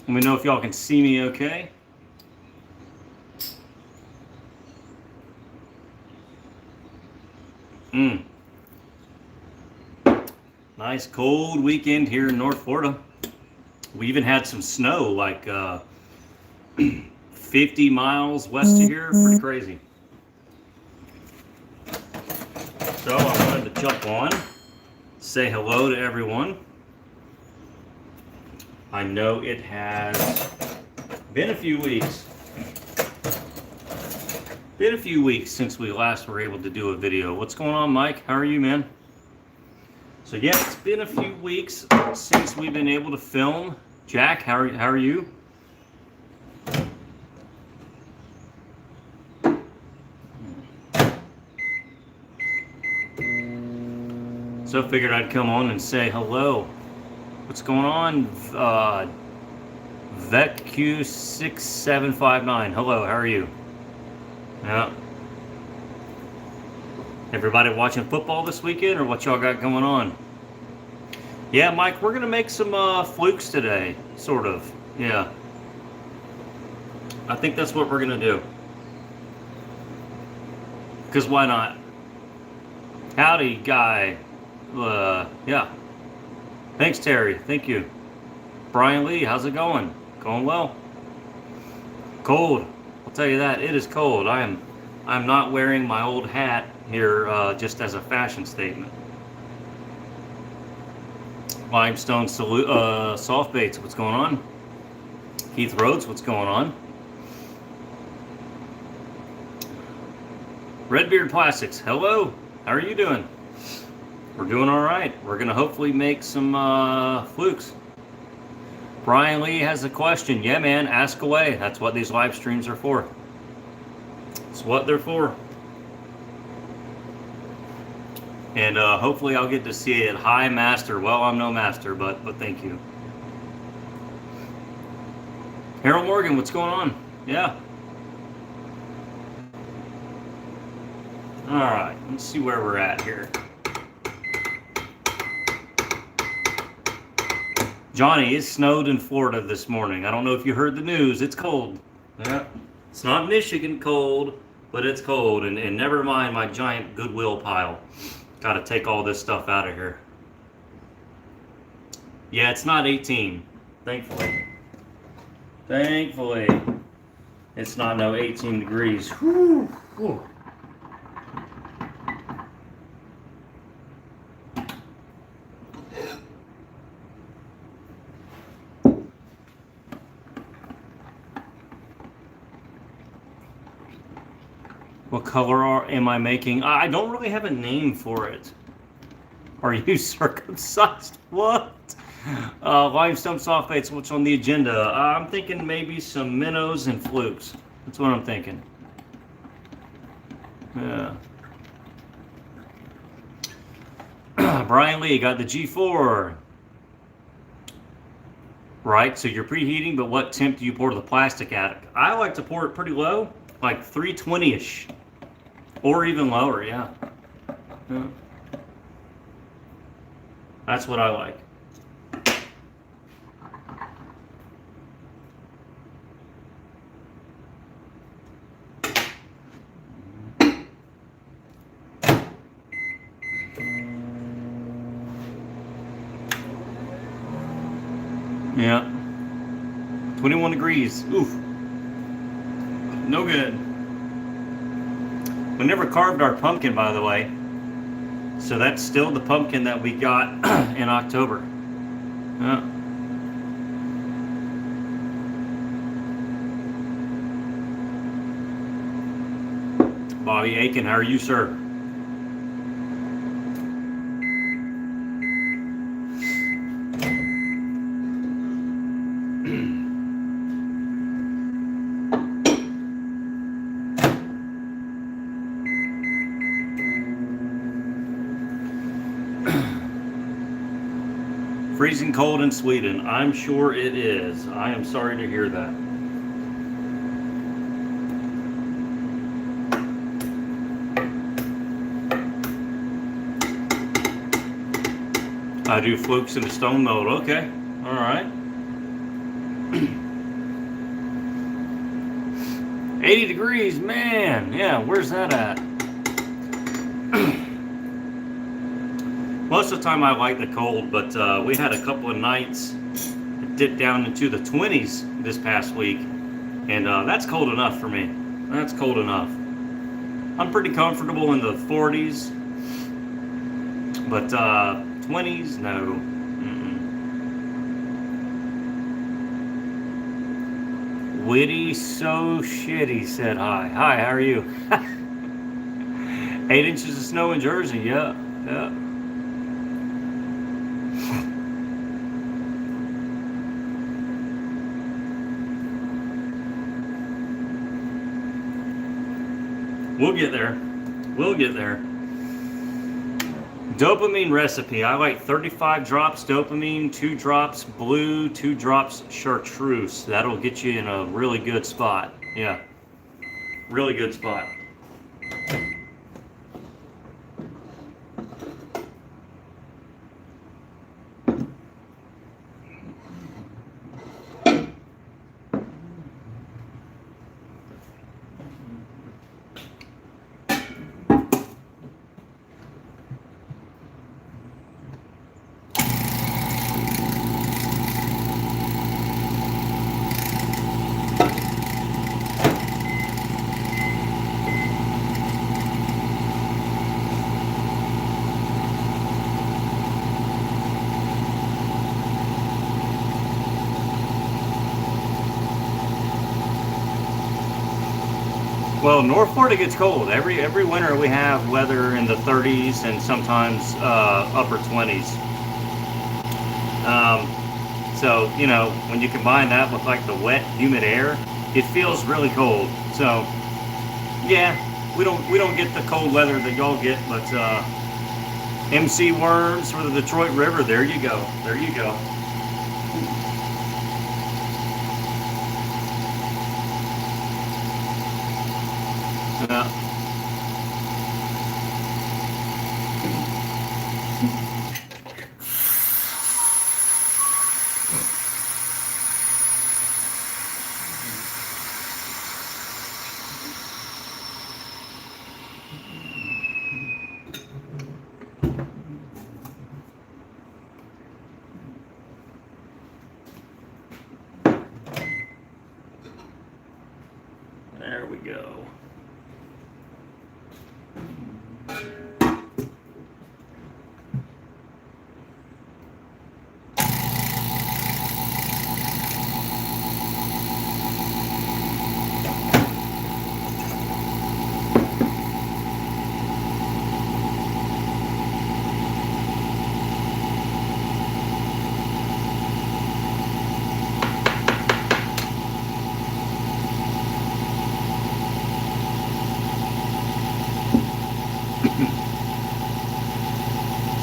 Let me know if y'all can see me okay. Nice cold weekend here in North Florida. We even had some snow, like 50 miles west of here. Pretty crazy. So I wanted to jump on, say hello to everyone. I know it has been a few weeks. Since we last were able to do a video. What's going on, Mike? How are you, man? So yeah, it's been a few weeks since we've been able to film. Jack, how are you? So I figured I'd come on and say hello. What's going on? VetQ6759. Hello, how are you? Yeah. Everybody watching football this weekend, or what y'all got going on? Yeah, Mike, we're gonna make some flukes today, sort of. Yeah. I think that's what we're gonna do. Because why not? Howdy, guy. Yeah. Thanks, Terry. Thank you. Brian Lee, how's it going? Going well. Cold. I'll tell you that. It is cold. I'm not wearing my old hat here just as a fashion statement. Limestone soft baits. What's going on? Keith Rhodes, what's going on? Redbeard Plastics, hello. How are you doing? We're doing all right. We're gonna hopefully make some flukes. Brian Lee has a question. Yeah, man, ask away. That's what these live streams are for. It's what they're for. And hopefully I'll get to see it. Hi, Master. Well, I'm no master, but thank you. Harold Morgan, what's going on? Yeah. All right, let's see where we're at here. Johnny, it snowed in Florida this morning. I don't know if you heard the news. It's cold. Yeah. It's not Michigan cold, but it's cold. And never mind my giant Goodwill pile. Got to take all this stuff out of here. Yeah, it's not 18, thankfully. Thankfully, it's not no 18 degrees. Whew. Whew. What color am I making? I don't really have a name for it. Are you circumcised? What? Limestone soft baits, what's on the agenda? I'm thinking maybe some minnows and flukes. That's what I'm thinking. Yeah. Brian Lee got the G4. Right, so you're preheating, but what temp do you pour the plastic at? I like to pour it pretty low, like 320-ish. Or even lower, yeah. That's what I like. Yeah. 21 degrees. Oof. No good. We never carved our pumpkin, by the way. So that's still the pumpkin that we got in October. Yeah. Bobby Aiken, how are you, sir? Freezing cold in Sweden. I'm sure it is. I am sorry to hear that. I do flukes in the stone mold. Okay. All right. 80 degrees, man. Yeah, where's that at? Most of the time I like the cold, but we had a couple of nights that dipped down into the 20s this past week, and that's cold enough for me. That's cold enough. I'm pretty comfortable in the 40s, but 20s, no. Witty so shitty said hi. Hi, how are you? 8 inches of snow in Jersey, yeah. We'll get there. We'll get there. Dopamine recipe. I like 35 drops dopamine, 2 drops blue, 2 drops chartreuse. That'll get you in a really good spot. Yeah. Really good spot. Well, North Florida gets cold. Every winter we have weather in the 30s and sometimes upper 20s. So, you know, when you combine that with like the wet, humid air, it feels really cold. So, yeah, we don't get the cold weather that y'all get, but MC worms for the Detroit River. There you go. There you go. Yeah. There we go.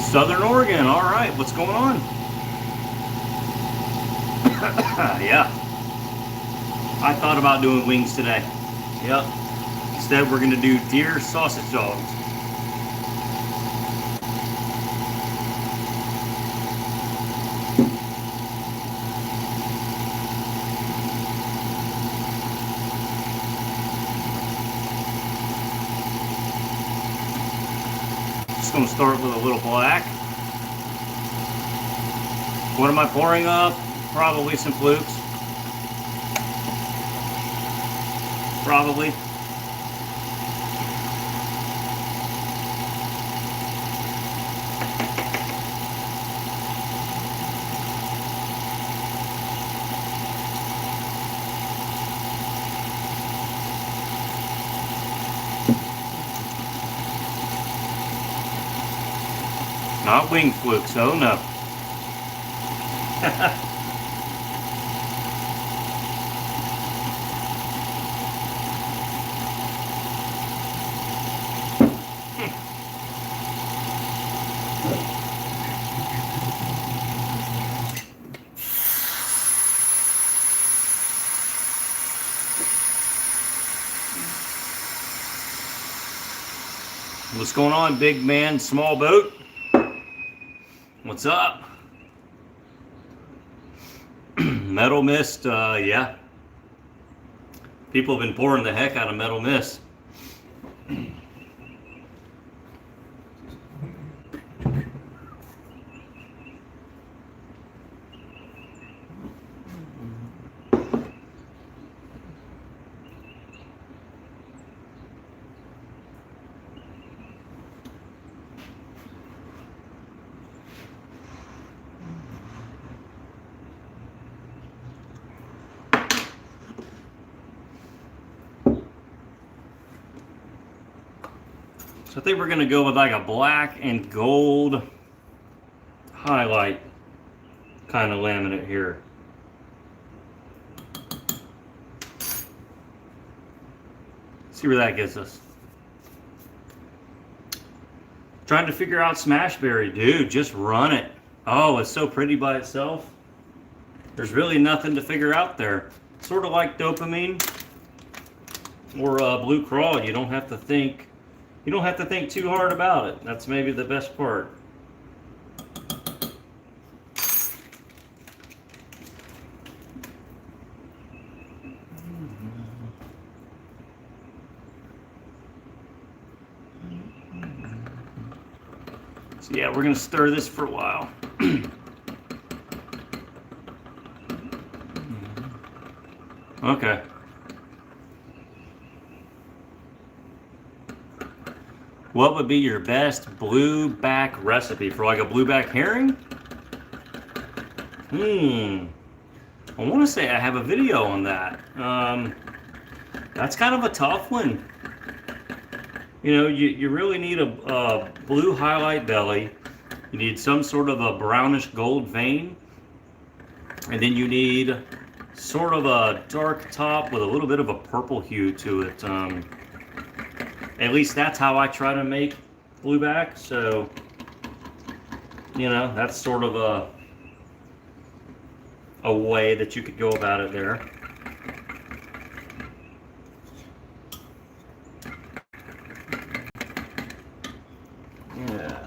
Southern Oregon, all right, what's going on? Yeah, I thought about doing wings today. Yep, instead we're gonna do deer sausage dogs. Just gonna start with a little black. What am I pouring up? Probably some Flukes. Probably. Not wing Flukes, oh no. What's going on, big man, small boat? Metal mist, yeah. People have been pouring the heck out of metal mist. So I think we're gonna go with like a black and gold highlight kind of laminate here. See where that gets us. Trying to figure out Smashberry, dude, just run it. Oh, it's so pretty by itself. There's really nothing to figure out there. Sort of like dopamine or blue crawl. You don't have to think. You don't have to think too hard about it. That's maybe the best part. So yeah, we're gonna stir this for a while. Okay. What would be your best blueback recipe for like a blueback herring? I want to say I have a video on that. That's kind of a tough one. You know, you really need a blue highlight belly. You need some sort of a brownish gold vein. And then you need sort of a dark top with a little bit of a purple hue to it. At least that's how I try to make blueback. So, you know, that's sort of a way that you could go about it there. Yeah.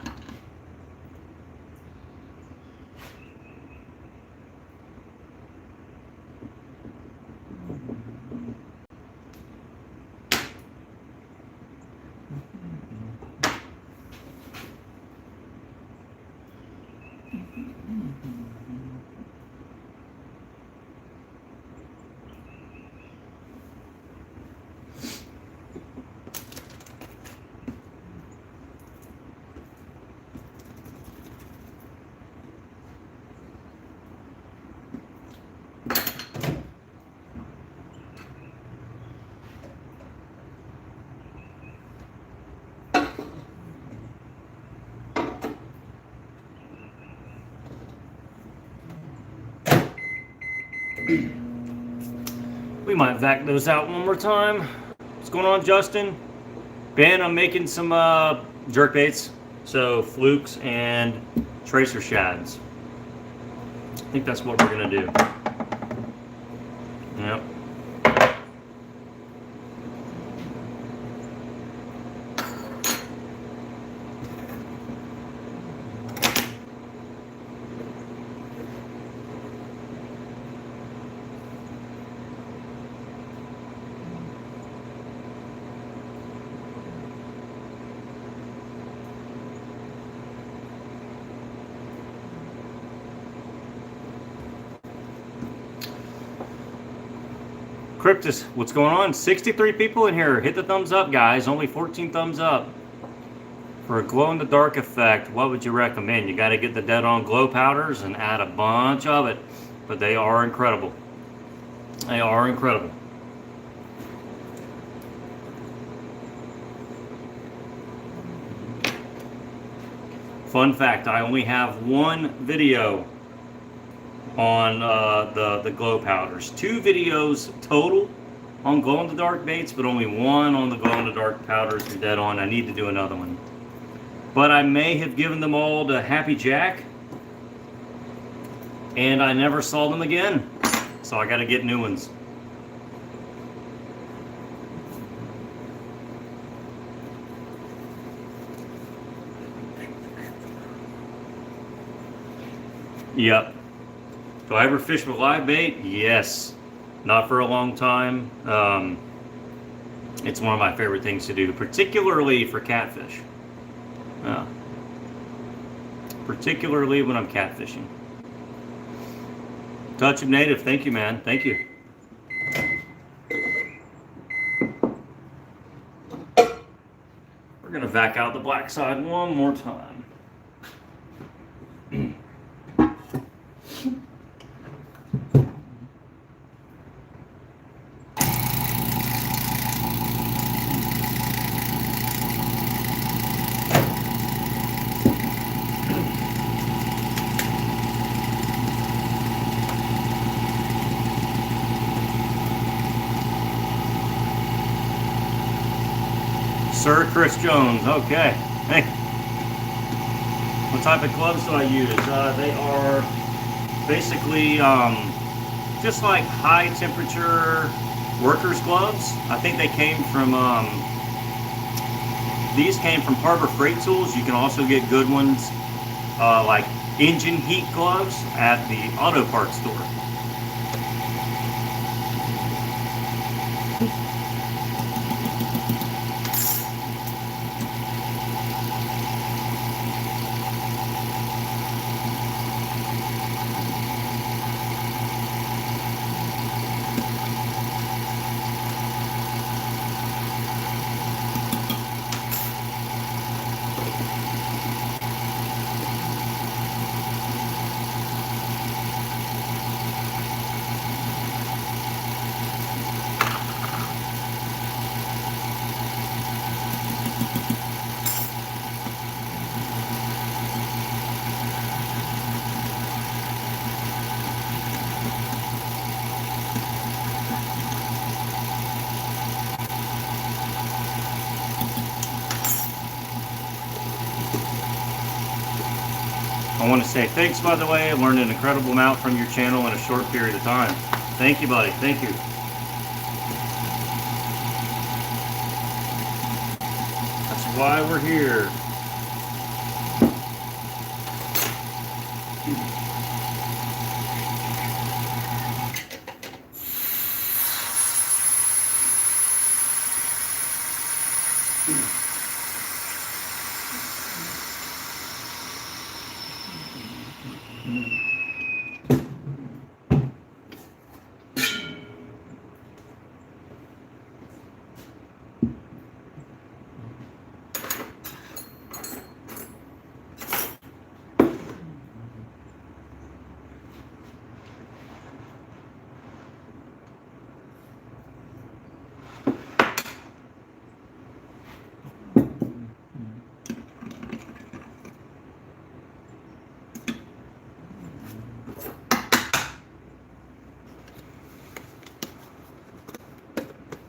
We might vac those out one more time. What's going on, Justin? Ben, I'm making some jerk baits. So flukes and tracer shads. I think that's what we're gonna do. Yep. Cryptus, what's going on? 63 people in here. Hit the thumbs up, guys. Only 14 thumbs up. For a glow-in-the-dark effect, what would you recommend? You got to get the dead-on glow powders and add a bunch of it. But they are incredible. They are incredible. Fun fact, I only have one video on the glow powders. 2 videos total on glow-in-the-dark baits, but only one on the glow-in-the-dark powders and dead on. I need to do another one. But I may have given them all to Happy Jack, and I never saw them again. So I got to get new ones. Yep. Do I ever fish with live bait? Yes. Not for a long time. It's one of my favorite things to do, particularly for catfish. Particularly when I'm catfishing. Touch of Native, thank you, man. Thank you. We're gonna vac out the black side one more time. Sir Chris Jones, okay. Hey. What type of gloves do I use? They are basically just like high temperature workers gloves. I think they came from, these came from Harbor Freight Tools. You can also get good ones like engine heat gloves at the auto parts store. I want to say thanks, by the way. I learned an incredible amount from your channel in a short period of time. Thank you, buddy. Thank you. That's why we're here.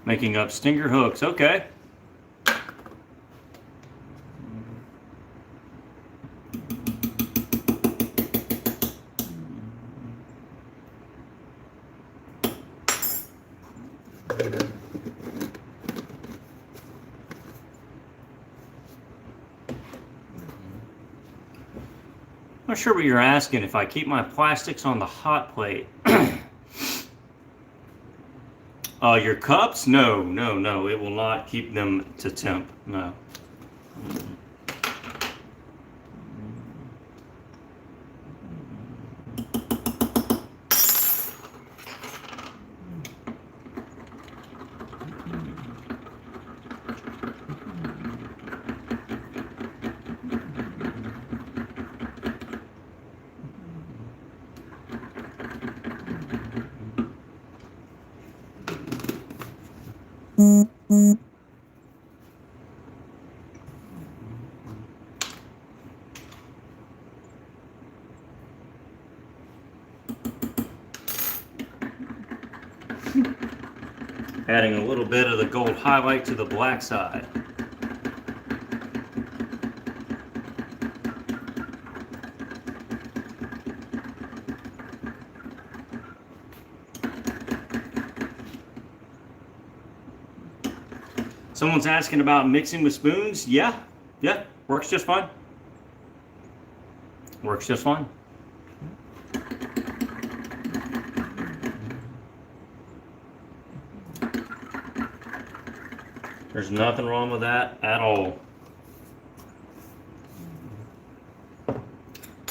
Making up stinger hooks, okay. I'm not sure what you're asking. If I keep my plastics on the hot plate. Your cups? No, no, no. It will not keep them to temp. No. Adding a little bit of the gold highlight to the black side. Someone's asking about mixing with spoons. Yeah, works just fine. Works just fine. There's nothing wrong with that at all.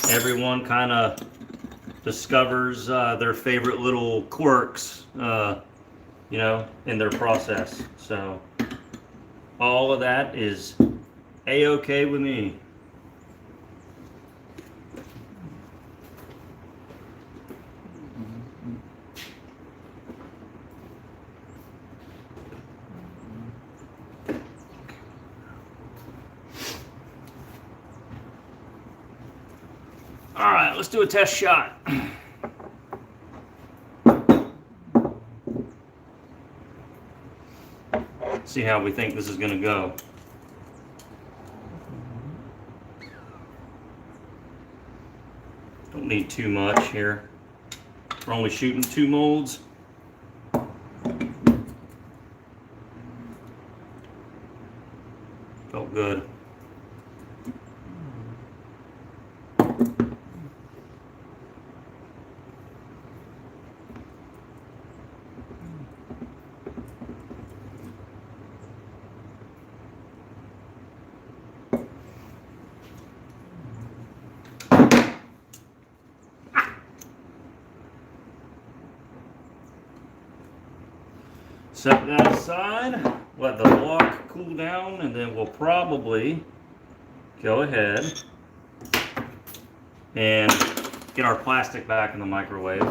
Everyone kind of discovers their favorite little quirks, you know, in their process. So all of that is A-okay with me. All right, let's do a test shot. See how we think this is going to go. Don't need too much here. We're only shooting 2 molds. Felt good. Set that aside, let the block cool down, and then we'll probably go ahead and get our plastic back in the microwave.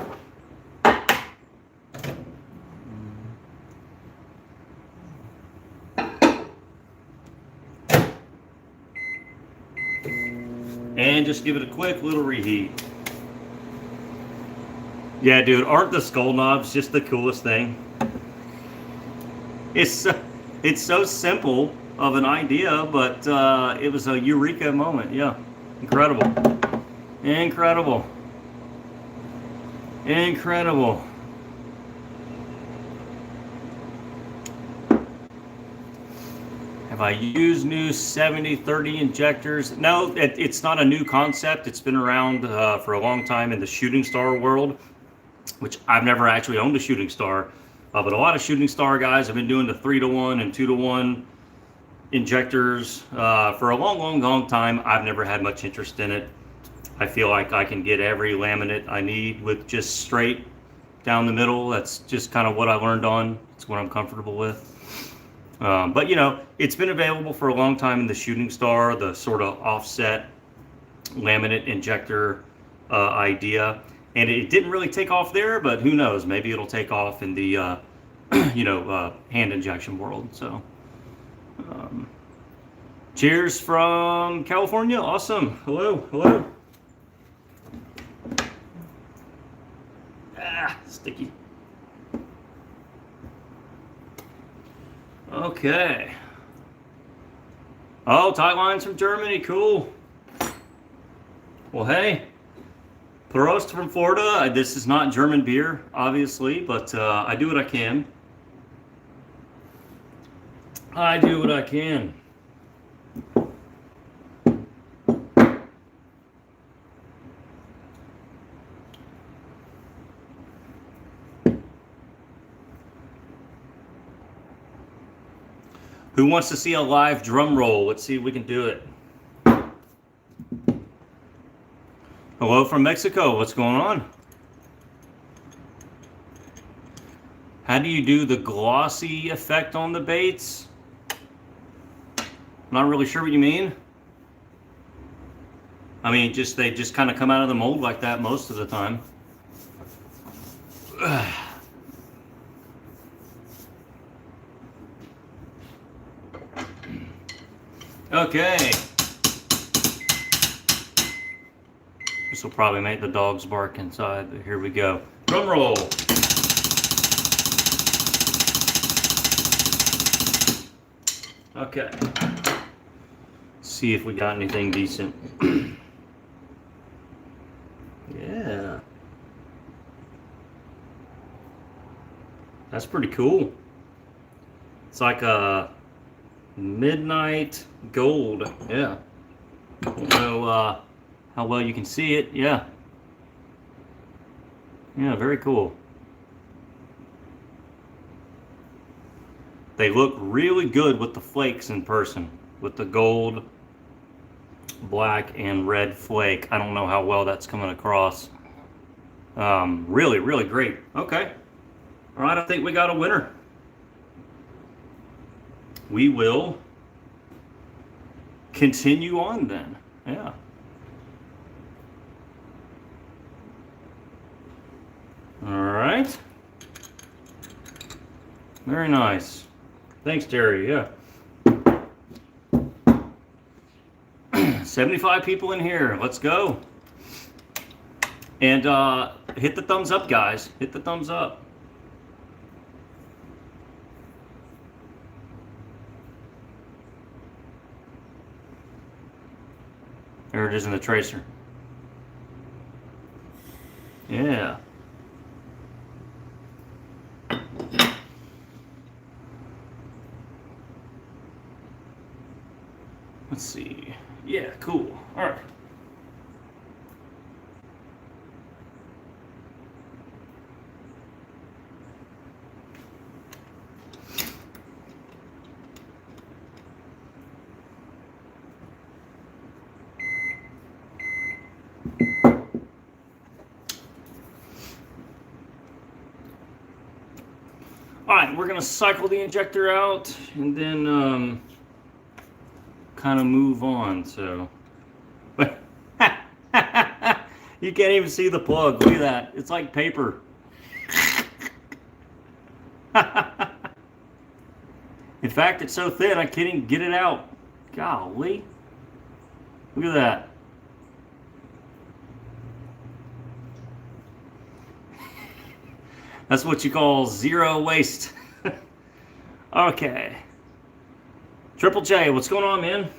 And just give it a quick little reheat. Yeah, dude, aren't the skull knobs just the coolest thing? It's so simple of an idea, but it was a eureka moment. Yeah, incredible, incredible, incredible. Have I used new 70-30 injectors? No, it's not a new concept. It's been around for a long time in the shooting star world, which I've never actually owned a shooting star. But a lot of shooting star guys have been doing the 3-to-1 and 2-to-1 injectors for a long time. I've never had much interest in it. I feel like I can get every laminate I need with just straight down the middle. That's just kind of what I learned on. It's what I'm comfortable with. But you know, it's been available for a long time in the shooting star, the sort of offset laminate injector idea. And it didn't really take off there, but who knows? Maybe it'll take off in the, you know, hand injection world. So, cheers from California. Awesome. Hello, hello. Ah, sticky. Okay. Oh, tight lines from Germany. Cool. Well, hey. Prost from Florida. This is not German beer, obviously, but I do what I can. I do what I can. Who wants to see a live drum roll? Let's see if we can do it. Hello from Mexico. What's going on? How do you do the glossy effect on the baits? Not really sure what you mean. I mean, they just kind of come out of the mold like that most of the time. Okay. This will probably make the dogs bark inside, but here we go. Drum roll. Okay. See if we got anything decent. Yeah. That's pretty cool. It's like a midnight gold. Yeah. I don't know how well you can see it. Yeah. Yeah, very cool. They look really good with the flakes in person, with the gold, black, and red flake. I don't know how well that's coming across. Really, really great. Okay. All right, I think we got a winner. We will continue on then. Yeah. All right. Very nice. Thanks, Terry. Yeah. 75 people in here. Let's go. And hit the thumbs up, guys. Hit the thumbs up. There it is in the tracer. Yeah. Let's see. Yeah, cool. All right. All right, we're gonna cycle the injector out and then kind of move on. So, but you can't even see the plug. Look at that. It's like paper. In fact, it's so thin I can't even get it out. Golly. Look at that. That's what you call zero waste. Okay. Triple J, what's going on, man?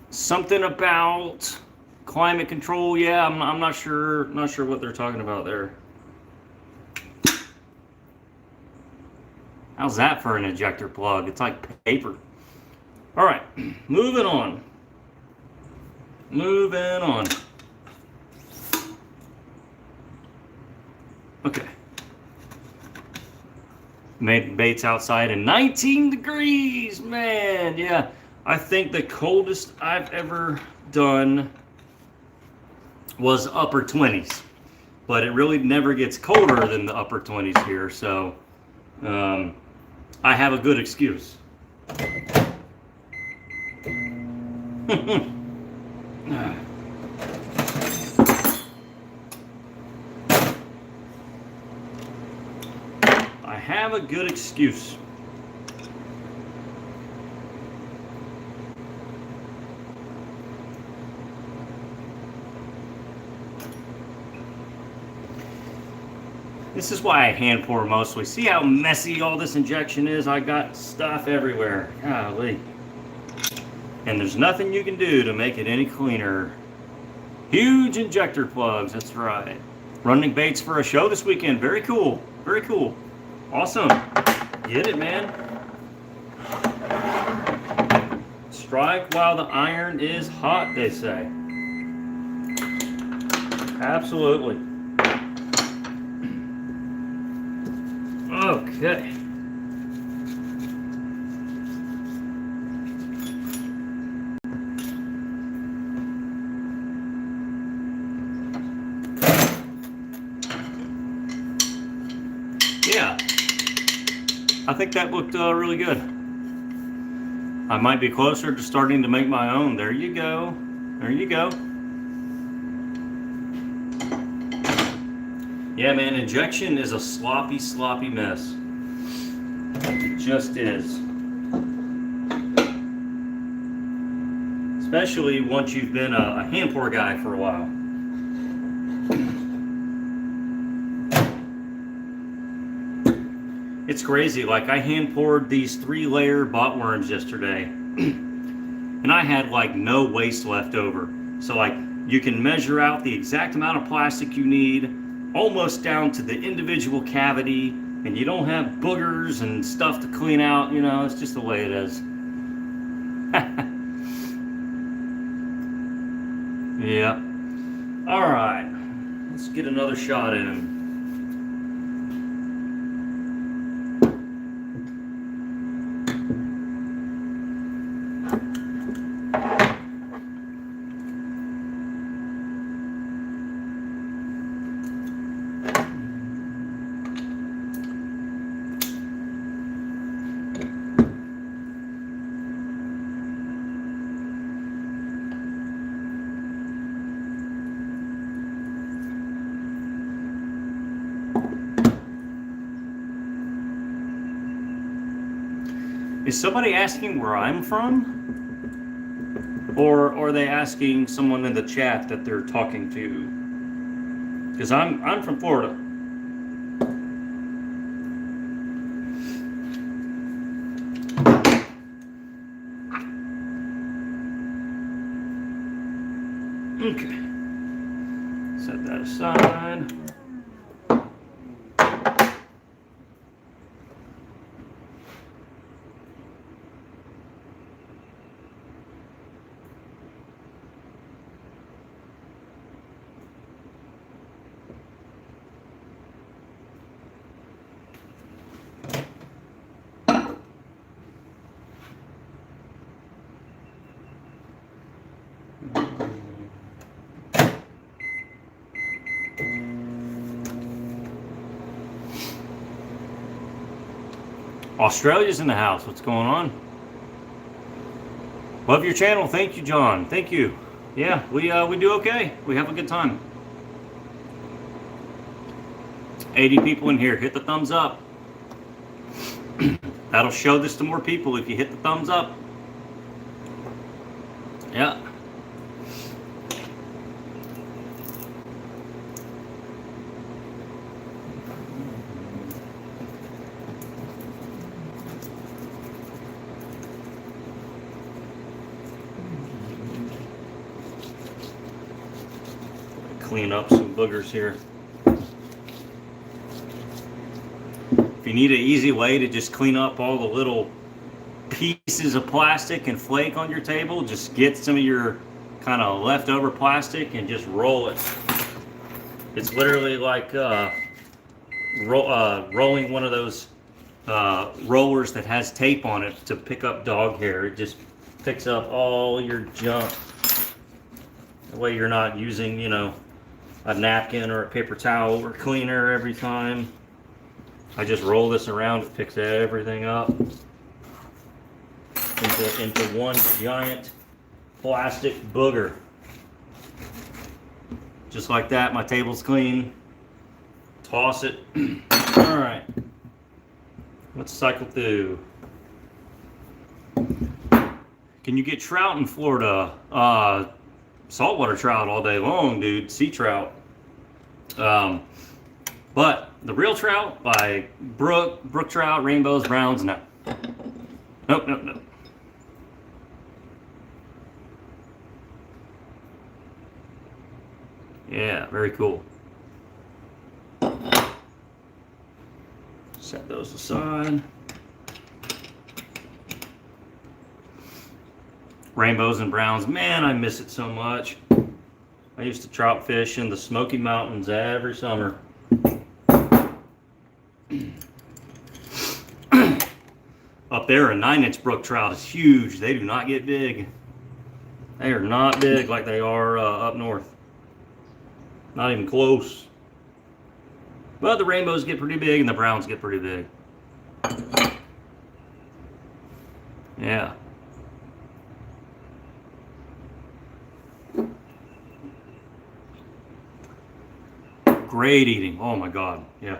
Something about climate control. Yeah, I'm not sure what they're talking about there. How's that for an injector plug? It's like paper. All right, moving on. Moving on. Okay. Made baits outside in 19 degrees, man. Yeah, I think the coldest I've ever done was upper 20s, but it really never gets colder than the upper 20s here, so I have a good excuse. I have a good excuse. This is why I hand pour mostly. See how messy all this injection is? I got stuff everywhere. Golly. And there's nothing you can do to make it any cleaner. Huge injector plugs, that's right. Running baits for a show this weekend. Very cool. Very cool. Awesome. Get it, man. Strike while the iron is hot, they say. Absolutely. Okay. Yeah. I think that looked really good. I might be closer to starting to make my own. There you go. There you go. Yeah, man, injection is a sloppy, sloppy mess. It just is. Especially once you've been a hand pour guy for a while. It's crazy. Like, I hand poured these 3-layer botworms yesterday, and I had like no waste left over. So like, you can measure out the exact amount of plastic you need, almost down to the individual cavity, and you don't have boogers and stuff to clean out. You know, it's just the way it is. Yeah. All right. Let's get another shot in. Is somebody asking where I'm from? Or are they asking someone in the chat that they're talking to? Because I'm from Florida. Okay. Set that aside. Australia's in the house. What's going on? Love your channel. Thank you, John. Thank you. Yeah, we do okay. We have a good time. 80 people in here. Hit the thumbs up. That'll show this to more people if you hit the thumbs up. Yeah. Clean up some boogers here. If you need an easy way to just clean up all the little pieces of plastic and flake on your table, just get some of your kind of leftover plastic and just roll it. It's literally like rolling one of those rollers that has tape on it to pick up dog hair. It just picks up all your junk. That way you're not using, you know, a napkin or a paper towel or cleaner every time. I just roll this around, it picks everything up into one giant plastic booger. Just like that, my table's clean. Toss it. All right, let's cycle through. Can you get trout in Florida? Saltwater trout all day long, dude. Sea trout. But the real trout, like brook trout, rainbows, browns, no. Nope, nope, nope. Yeah, very cool. Set those aside. Rainbows and browns, man, I miss it so much. I used to trout fish in the Smoky Mountains every summer. Up there, a 9-inch brook trout is huge. They do not get big. They are not big like they are up north. Not even close. But the rainbows get pretty big and the browns get pretty big. Yeah. Great eating. Oh my God. Yeah.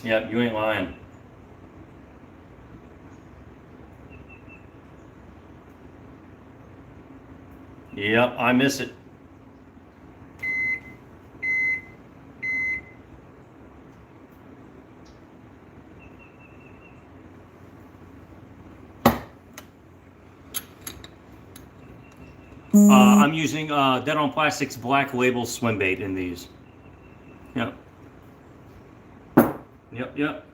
Yeah, you ain't lying. Yep, I miss it. I'm using Dead on Plastic's Black Label swim bait in these. Yep. Yep, yep.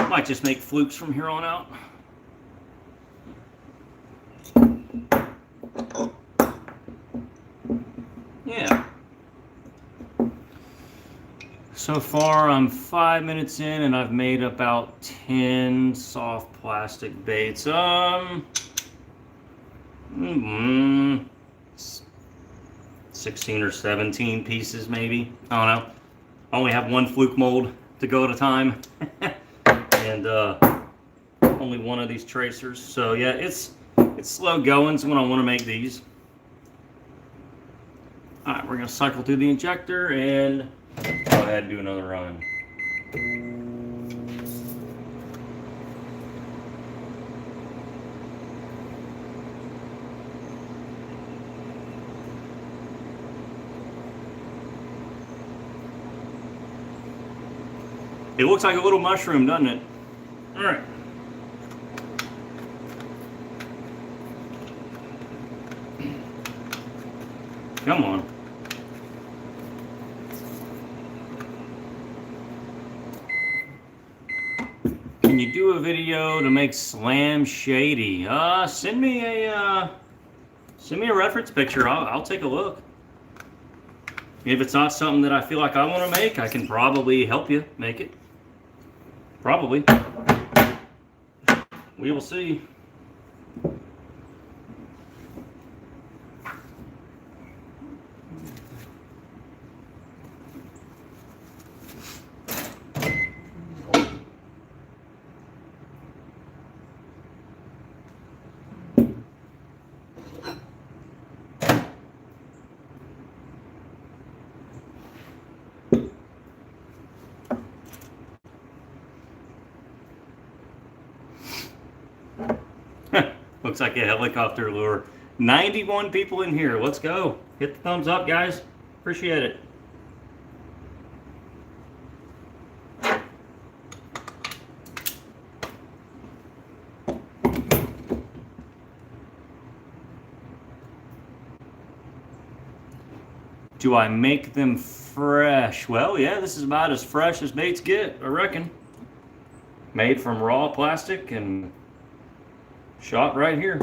Might just make Flukes from here on out. Yeah. So far, I'm 5 minutes in, and I've made about 10 soft plastic baits. 16 or 17 pieces, maybe. I don't know. I only have one fluke mold to go at a time, and only one of these tracers. So yeah, it's slow going when I want to make these. All right, we're gonna cycle through the injector and Go ahead and do another run. It looks like a little mushroom, doesn't it? All right. Come on. Can you do a video to make Slam shady? Send me a reference picture. I'll take a look. If it's not something that I feel like I want to make, I can probably help you make it. Probably. We will see. Looks like a helicopter lure. 91 people in here. Let's go. Hit the thumbs up, guys. Appreciate it. Do I make them fresh? Well, yeah, this is about as fresh as baits get, I reckon. Made from raw plastic and shot right here.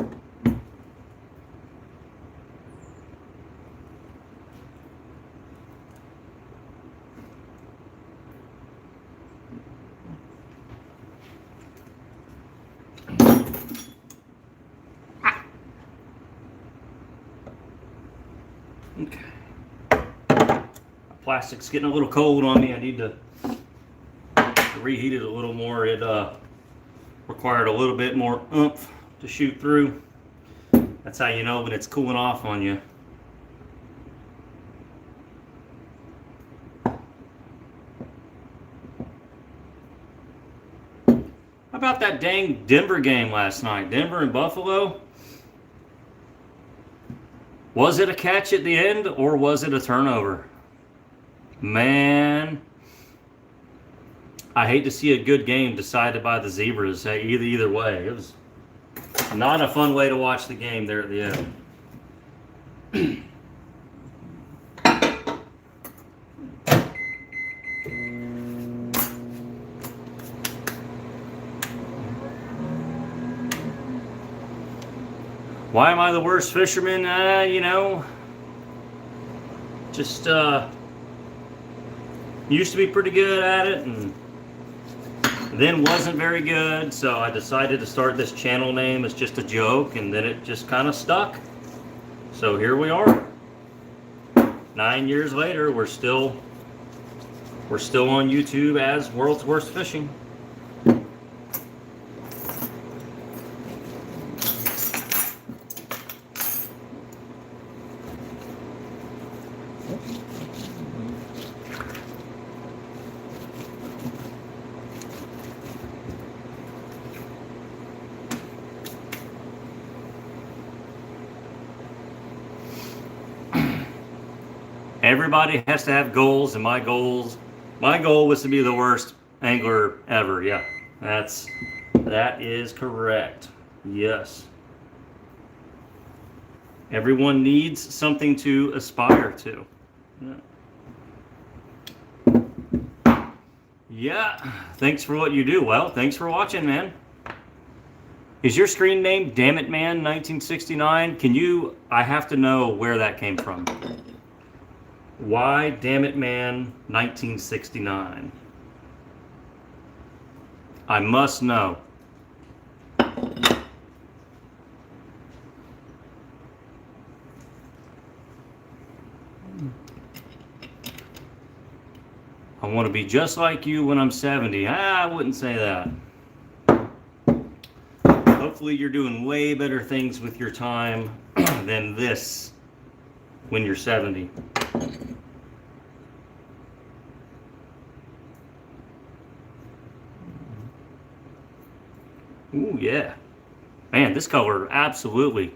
Okay. Plastic's getting a little cold on me. I need to reheat it a little more. It required a little bit more oomph to shoot through. That's how you know when it's cooling off on you. How about that dang Denver game last night? Denver and Buffalo? Was it a catch at the end or was it a turnover? Man, I hate to see a good game decided by the Zebras. Either way, it was not a fun way to watch the game there at the end. Why am I the worst fisherman? You know, just used to be pretty good at it and then wasn't very good, so I decided to start this channel name as just a joke, and then it just kind of stuck. So here we are. 9 years later, we're still on YouTube as World's Worst Fishing. Everybody has to have goals, and my goal was to be the worst angler ever. Yeah, that is correct. Yes. Everyone needs something to aspire to. Yeah. Thanks for what you do. Well, thanks for watching, man. Is your screen name Damn It Man 1969? I have to know where that came from. Why Damn It Man 1969? I must know. I want to be just like you when I'm 70. I wouldn't say that. Hopefully you're doing way better things with your time than this when you're 70. Ooh, yeah. Man, this color absolutely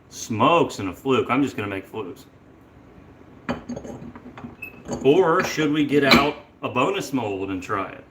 smokes in a fluke. I'm just going to make flukes. Or should we get out a bonus mold and try it?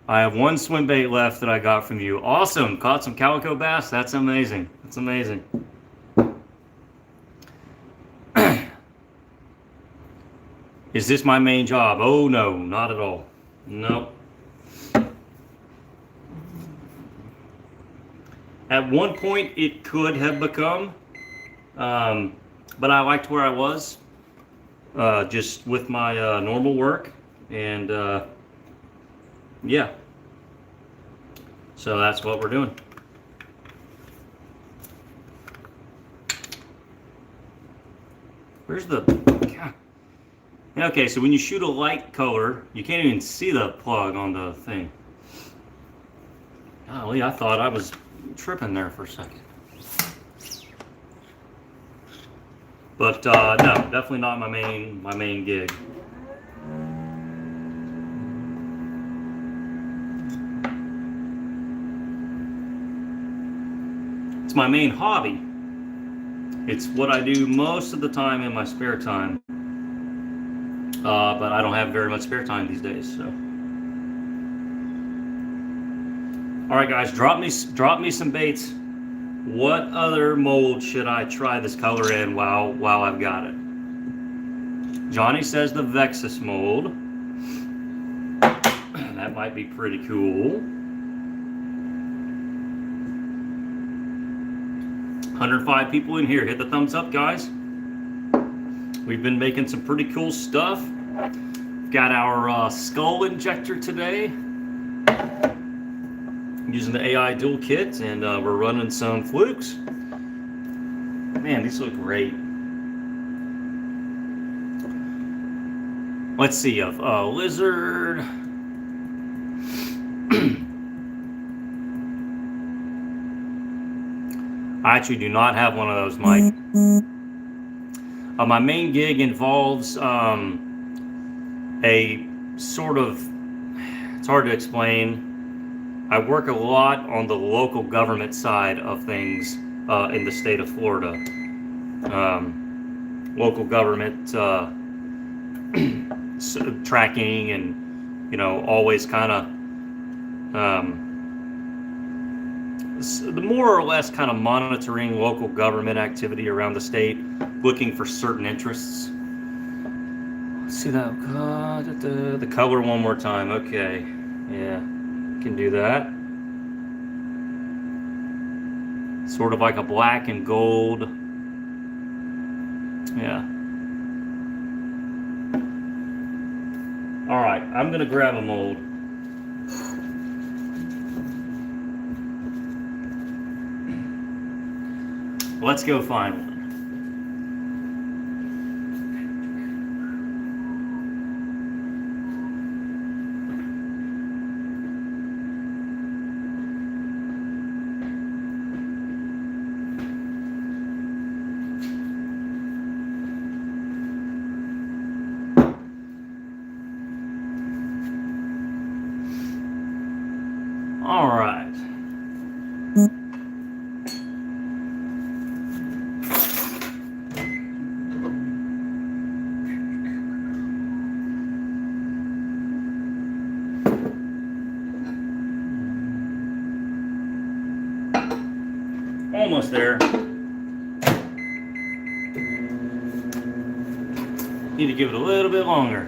I have one swim bait left that I got from you. Awesome. Caught some calico bass. That's amazing. That's amazing. Is this my main job? Oh, no, not at all. No. At one point, it could have become, but I liked where I was, just with my normal work, and yeah. So that's what we're doing. Where's the... God. Okay, so when you shoot a light color, you can't even see the plug on the thing. Golly, I thought I was tripping there for a second. But no, definitely not my main gig. It's my main hobby. It's what I do most of the time in my spare time. But I don't have very much spare time these days, so. All right, guys, drop me some baits. What other mold should I try this color in while I've got it? Johnny says the Vexus mold. That might be pretty cool. 105 people in here. Hit the thumbs up, guys. We've been making some pretty cool stuff. Got our skull injector today. Using the AI dual kit, and we're running some Flukes. Man, these look great. Let's see, a lizard. I actually do not have one of those, Mike. My main gig involves a sort of, it's hard to explain. I work a lot on the local government side of things in the state of Florida. Local government tracking and, you know, always kind of the more or less kind of monitoring local government activity around the state, looking for certain interests. Let's see that, the color one more time. Okay, yeah, can do that. Sort of like a black and gold. Yeah. All right, I'm gonna grab a mold. Let's go find one. All right. Almost there. Need to give it a little bit longer.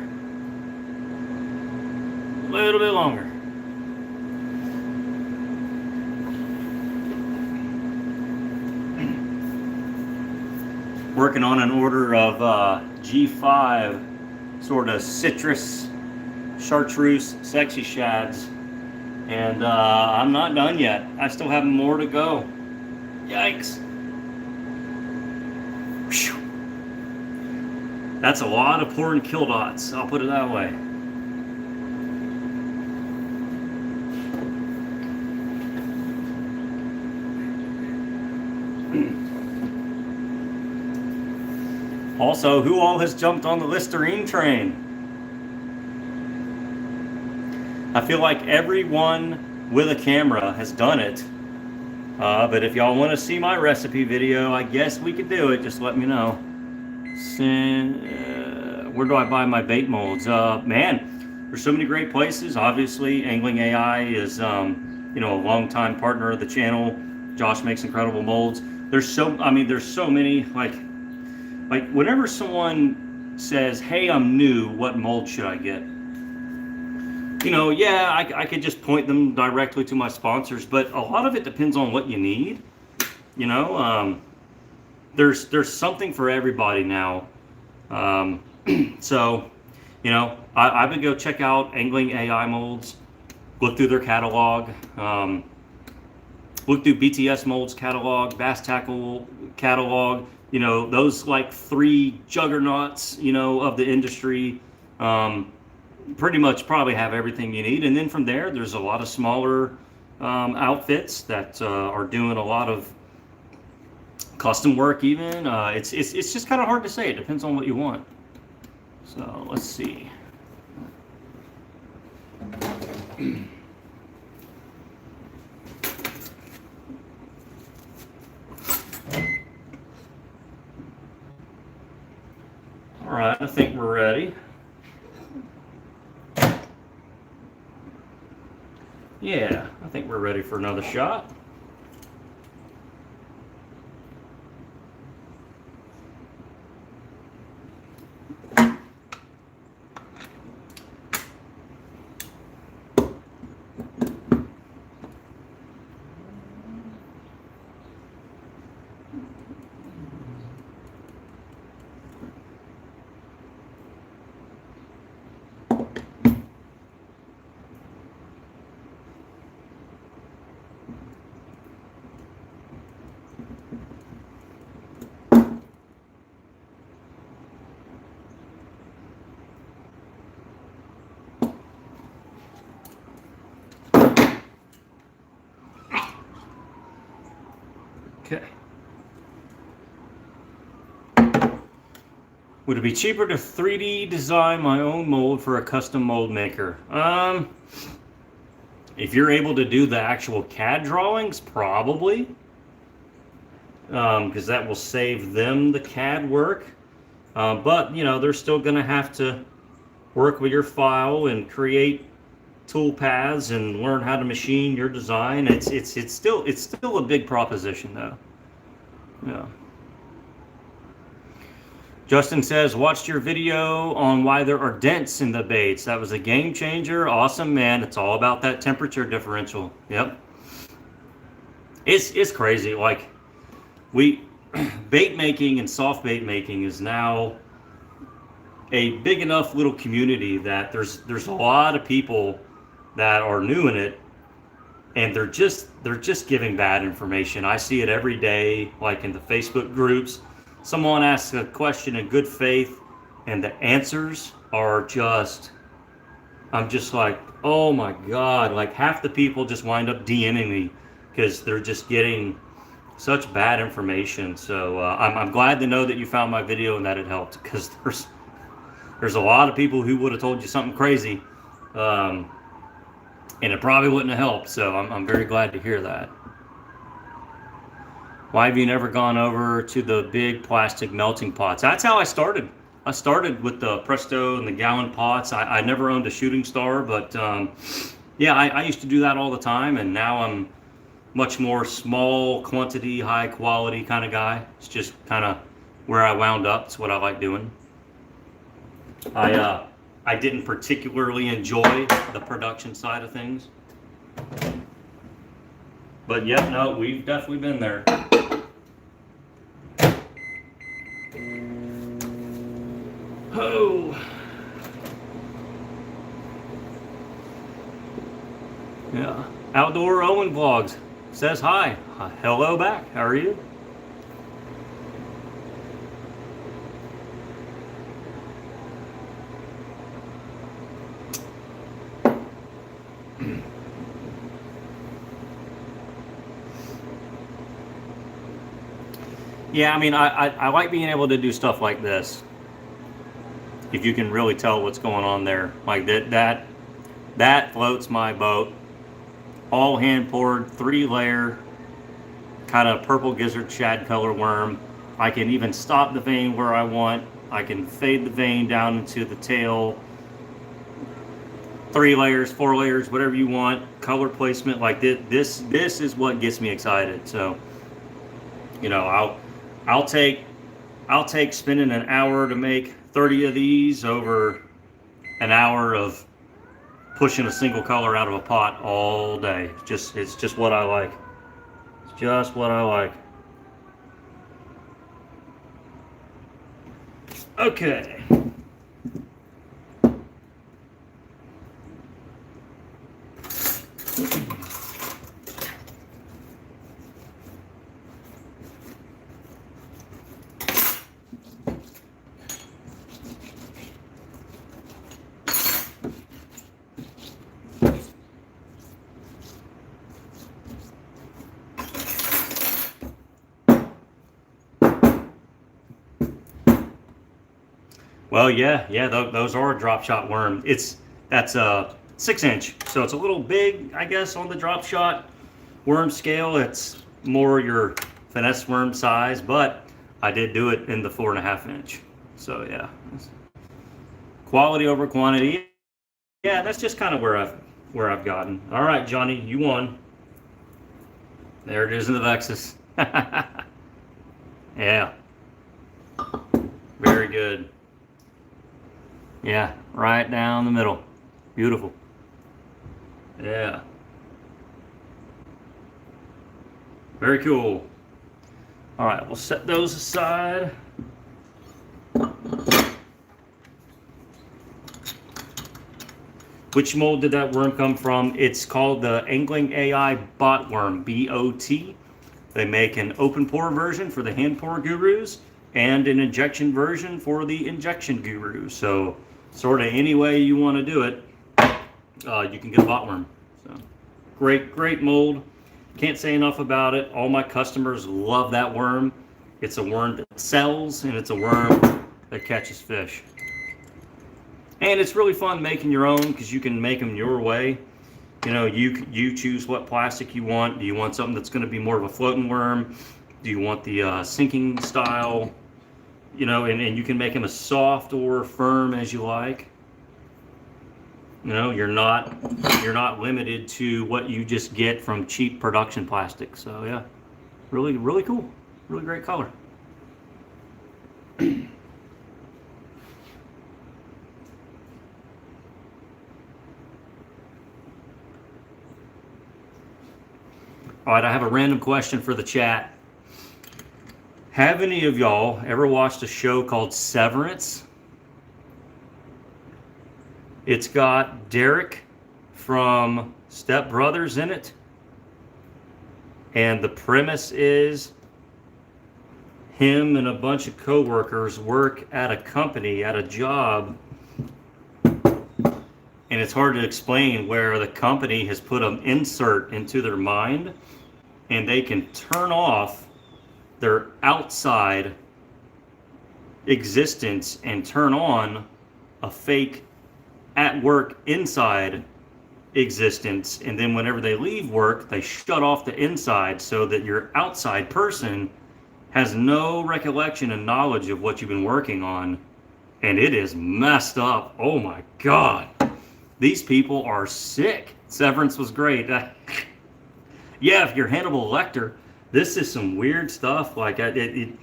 A little bit longer. Working on an order of G5 sort of citrus, chartreuse, sexy shads. And I'm not done yet. I still have more to go. Yikes. That's a lot of pouring kill dots, I'll put it that way. Also, who all has jumped on the Listerine train? I feel like everyone with a camera has done it. But if y'all want to see my recipe video, I guess we could do it. Just let me know. Where do I buy my bait molds? Man, there's so many great places. Obviously, Angling AI is, a longtime partner of the channel. Josh makes incredible molds. There's so many. Like whenever someone says, "Hey, I'm new. What mold should I get?" I could just point them directly to my sponsors, but a lot of it depends on what you need. There's something for everybody now. So, I would go check out Angling AI molds, look through their catalog, look through BTS molds catalog, Bass Tackle catalog. Those like 3 juggernauts, of the industry. Pretty much probably have everything you need, and then from there there's a lot of smaller outfits that are doing a lot of custom work even. It's just kind of hard to say. It depends on what you want. So let's see. All right, I think we're ready. Yeah, I think we're ready for another shot. Okay. Would it be cheaper to 3D design my own mold for a custom mold maker? If you're able to do the actual CAD drawings, probably. Because that will save them the CAD work. But, they're still going to have to work with your file and create tool paths and learn how to machine your design. It's still a big proposition though. Yeah. Justin says, watched your video on why there are dents in the baits. That was a game changer. Awesome, man. It's all about that temperature differential. Yep. It's crazy. Like bait making and soft bait making is now a big enough little community that there's a lot of people that are new in it, and they're just giving bad information. I see it every day, like in the Facebook groups. Someone asks a question in good faith, and the answers are just, I'm just like, oh my God, like half the people just wind up DMing me because they're just getting such bad information. So I'm glad to know that you found my video and that it helped, because there's a lot of people who would have told you something crazy. And it probably wouldn't have helped, so I'm very glad to hear that. Why have you never gone over to the big plastic melting pots? That's how I started. I started with the Presto and the gallon pots. I never owned a shooting star, but yeah, I used to do that all the time, and now I'm much more small quantity, high quality kind of guy. It's just kind of where I wound up. It's what I like doing. I didn't particularly enjoy the production side of things. But yeah, no, we've definitely been there. Oh. Yeah. Outdoor Owen Vlogs says hi. Hello back. How are you? Yeah, I mean, I like being able to do stuff like this. If you can really tell what's going on there, like that floats my boat. All hand poured, 3-layer, kind of purple gizzard shad color worm. I can even stop the vein where I want. I can fade the vein down into the tail. 3 layers, 4 layers, whatever you want. Color placement like this. This is what gets me excited. So, you know, I'll take spending an hour to make 30 of these over an hour of pushing a single color out of a pot all day. It's just what I like. It's just what I like. Okay. Well, yeah, those are a drop shot worm. That's a 6-inch, so it's a little big, I guess, on the drop shot worm scale. It's more your finesse worm size, but I did do it in the 4.5-inch. So yeah, quality over quantity. Yeah, that's just kind of where I've gotten. All right, Johnny, you won. There it is in the Vexus. Yeah, very good. Yeah, right down the middle. Beautiful. Yeah. Very cool. All right, we'll set those aside. Which mold did that worm come from? It's called the Angling AI Bot Worm, BOT. They make an open pore version for the hand pour gurus and an injection version for the injection gurus. So sort of any way you want to do it, you can get a bot worm. So great mold. Can't say enough about it. All my customers love that worm. It's a worm that sells, and it's a worm that catches fish. And it's really fun making your own because you can make them your way. You know, you choose what plastic you want. Do you want something that's going to be more of a floating worm? Do you want the sinking style? You know, and you can make them as soft or firm as you like. You know, you're not limited to what you just get from cheap production plastic. So yeah, really cool, really great color. All right, I have a random question for the chat. Have any of y'all ever watched a show called Severance? It's got Derek from Step Brothers in it. And the premise is him and a bunch of coworkers work at a company, at a job. And it's hard to explain where the company has put an insert into their mind and they can turn off their outside existence and turn on a fake at work inside existence. And then whenever they leave work, they shut off the inside so that your outside person has no recollection and knowledge of what you've been working on. And it is messed up. Oh my God. These people are sick. Severance was great. Yeah, if you're Hannibal Lecter, this is some weird stuff. Like it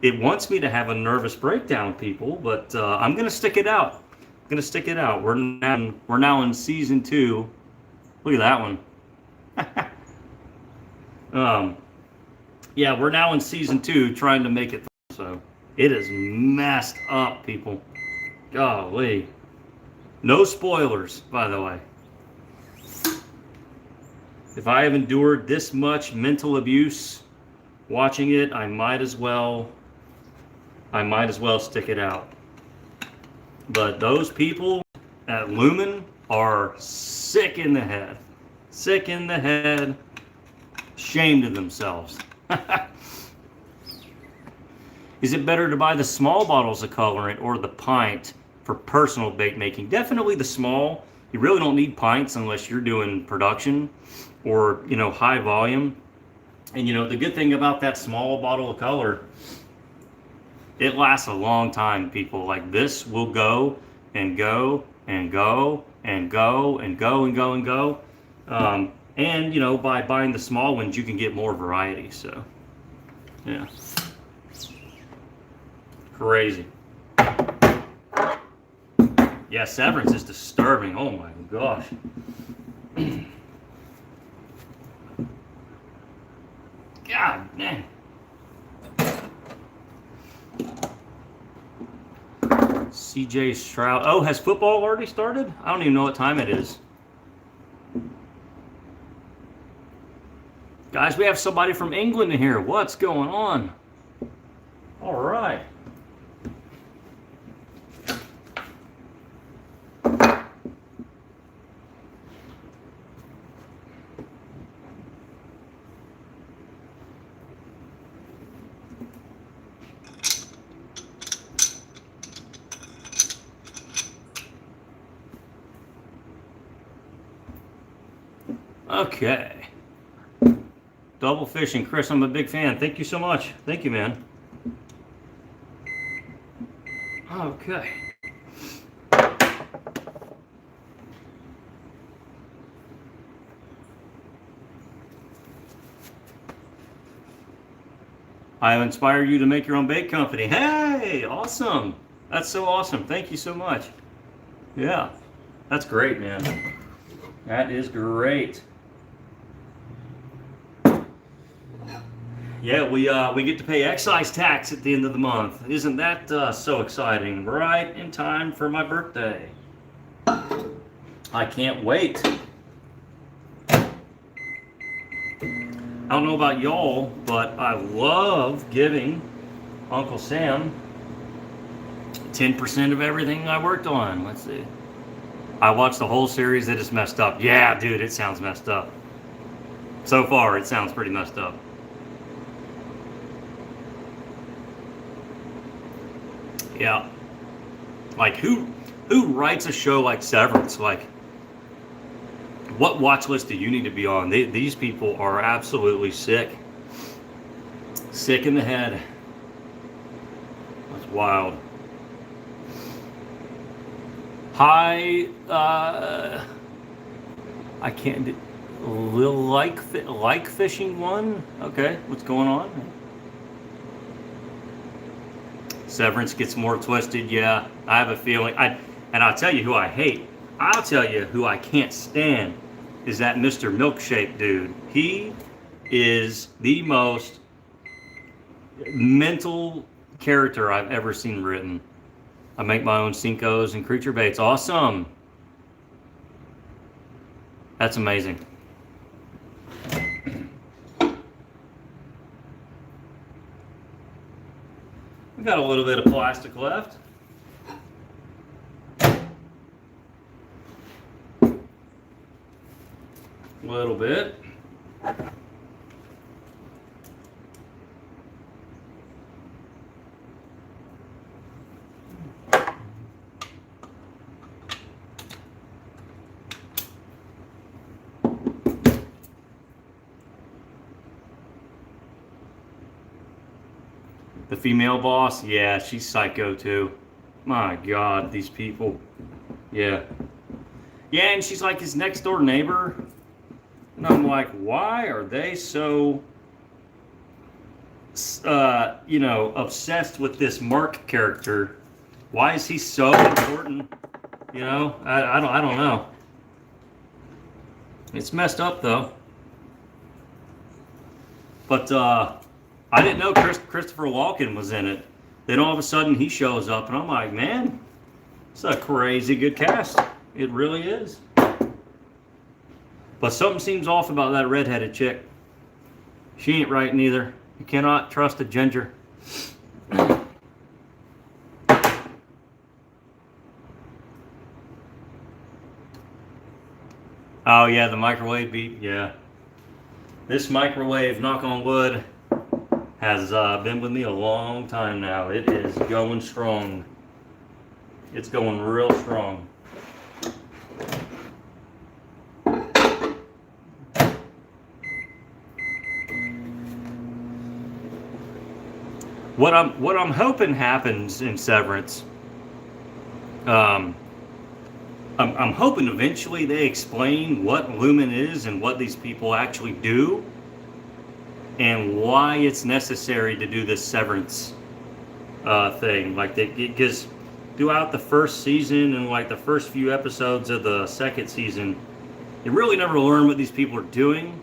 wants me to have a nervous breakdown, people, but I'm gonna stick it out. I'm gonna stick it out. We're now in season 2. Look at that one. Yeah, we're now in season 2, trying to make it. So it is messed up, people. Golly. No spoilers, by the way. If I have endured this much mental abuse watching it, I might as well stick it out. But those people at Lumen are sick in the head. Sick in the head. Ashamed of themselves. Is it better to buy the small bottles of colorant or the pint for personal bake making? Definitely the small. You really don't need pints unless you're doing production or, you know, high volume. And, you know, the good thing about that small bottle of color, it lasts a long time, people. Like, this will go and go and go and go and go and go and go. And, you know, by buying the small ones, you can get more variety. So, yeah. Crazy. Yeah, Severance is disturbing. Oh my gosh. God dang. CJ Stroud. Oh, has football already started? I don't even know what time it is. Guys, we have somebody from England in here. What's going on? All right. Okay. Double fishing, Chris. I'm a big fan. Thank you so much. Thank you, man. Okay. I have inspired you to make your own bake company. Hey, awesome. That's so awesome. Thank you so much. Yeah, that's great, man. That is great. Yeah, we get to pay excise tax at the end of the month. Isn't that so exciting? Right in time for my birthday. I can't wait. I don't know about y'all, but I love giving Uncle Sam 10% of everything I worked on. Let's see. I watched the whole series. It is messed up. Yeah, dude, it sounds messed up. So far, it sounds pretty messed up. Yeah. Like, who writes a show like Severance? Like, what watch list do you need to be on? These people are absolutely sick. Sick in the head. That's wild. Hi, I can't, like fishing one? Okay, what's going on? Severance gets more twisted, yeah. I have a feeling. And I'll tell you who I hate. I'll tell you who I can't stand is that Mr. Milkshake dude. He is the most mental character I've ever seen written. I make my own Cincos and creature baits. Awesome. That's amazing. We got a little bit of plastic left. A little bit. The female boss, yeah, she's psycho too. My God, these people. Yeah. Yeah, and she's like his next door neighbor. And I'm like, why are they so, you know, obsessed with this Mark character? Why is he so important? You know, I don't know. It's messed up though. But I didn't know Christopher Walken was in it. Then all of a sudden he shows up, and I'm like, man, it's a crazy good cast. It really is. But something seems off about that redheaded chick. She ain't right neither. You cannot trust a ginger. Oh yeah, the microwave beep, yeah. This microwave, knock on wood, has been with me a long time now. It is going strong. It's going real strong. What I'm hoping happens in Severance, I'm hoping eventually they explain what Lumen is and what these people actually do, and why it's necessary to do this Severance thing. Like, because throughout the first season and like the first few episodes of the second season, you really never learn what these people are doing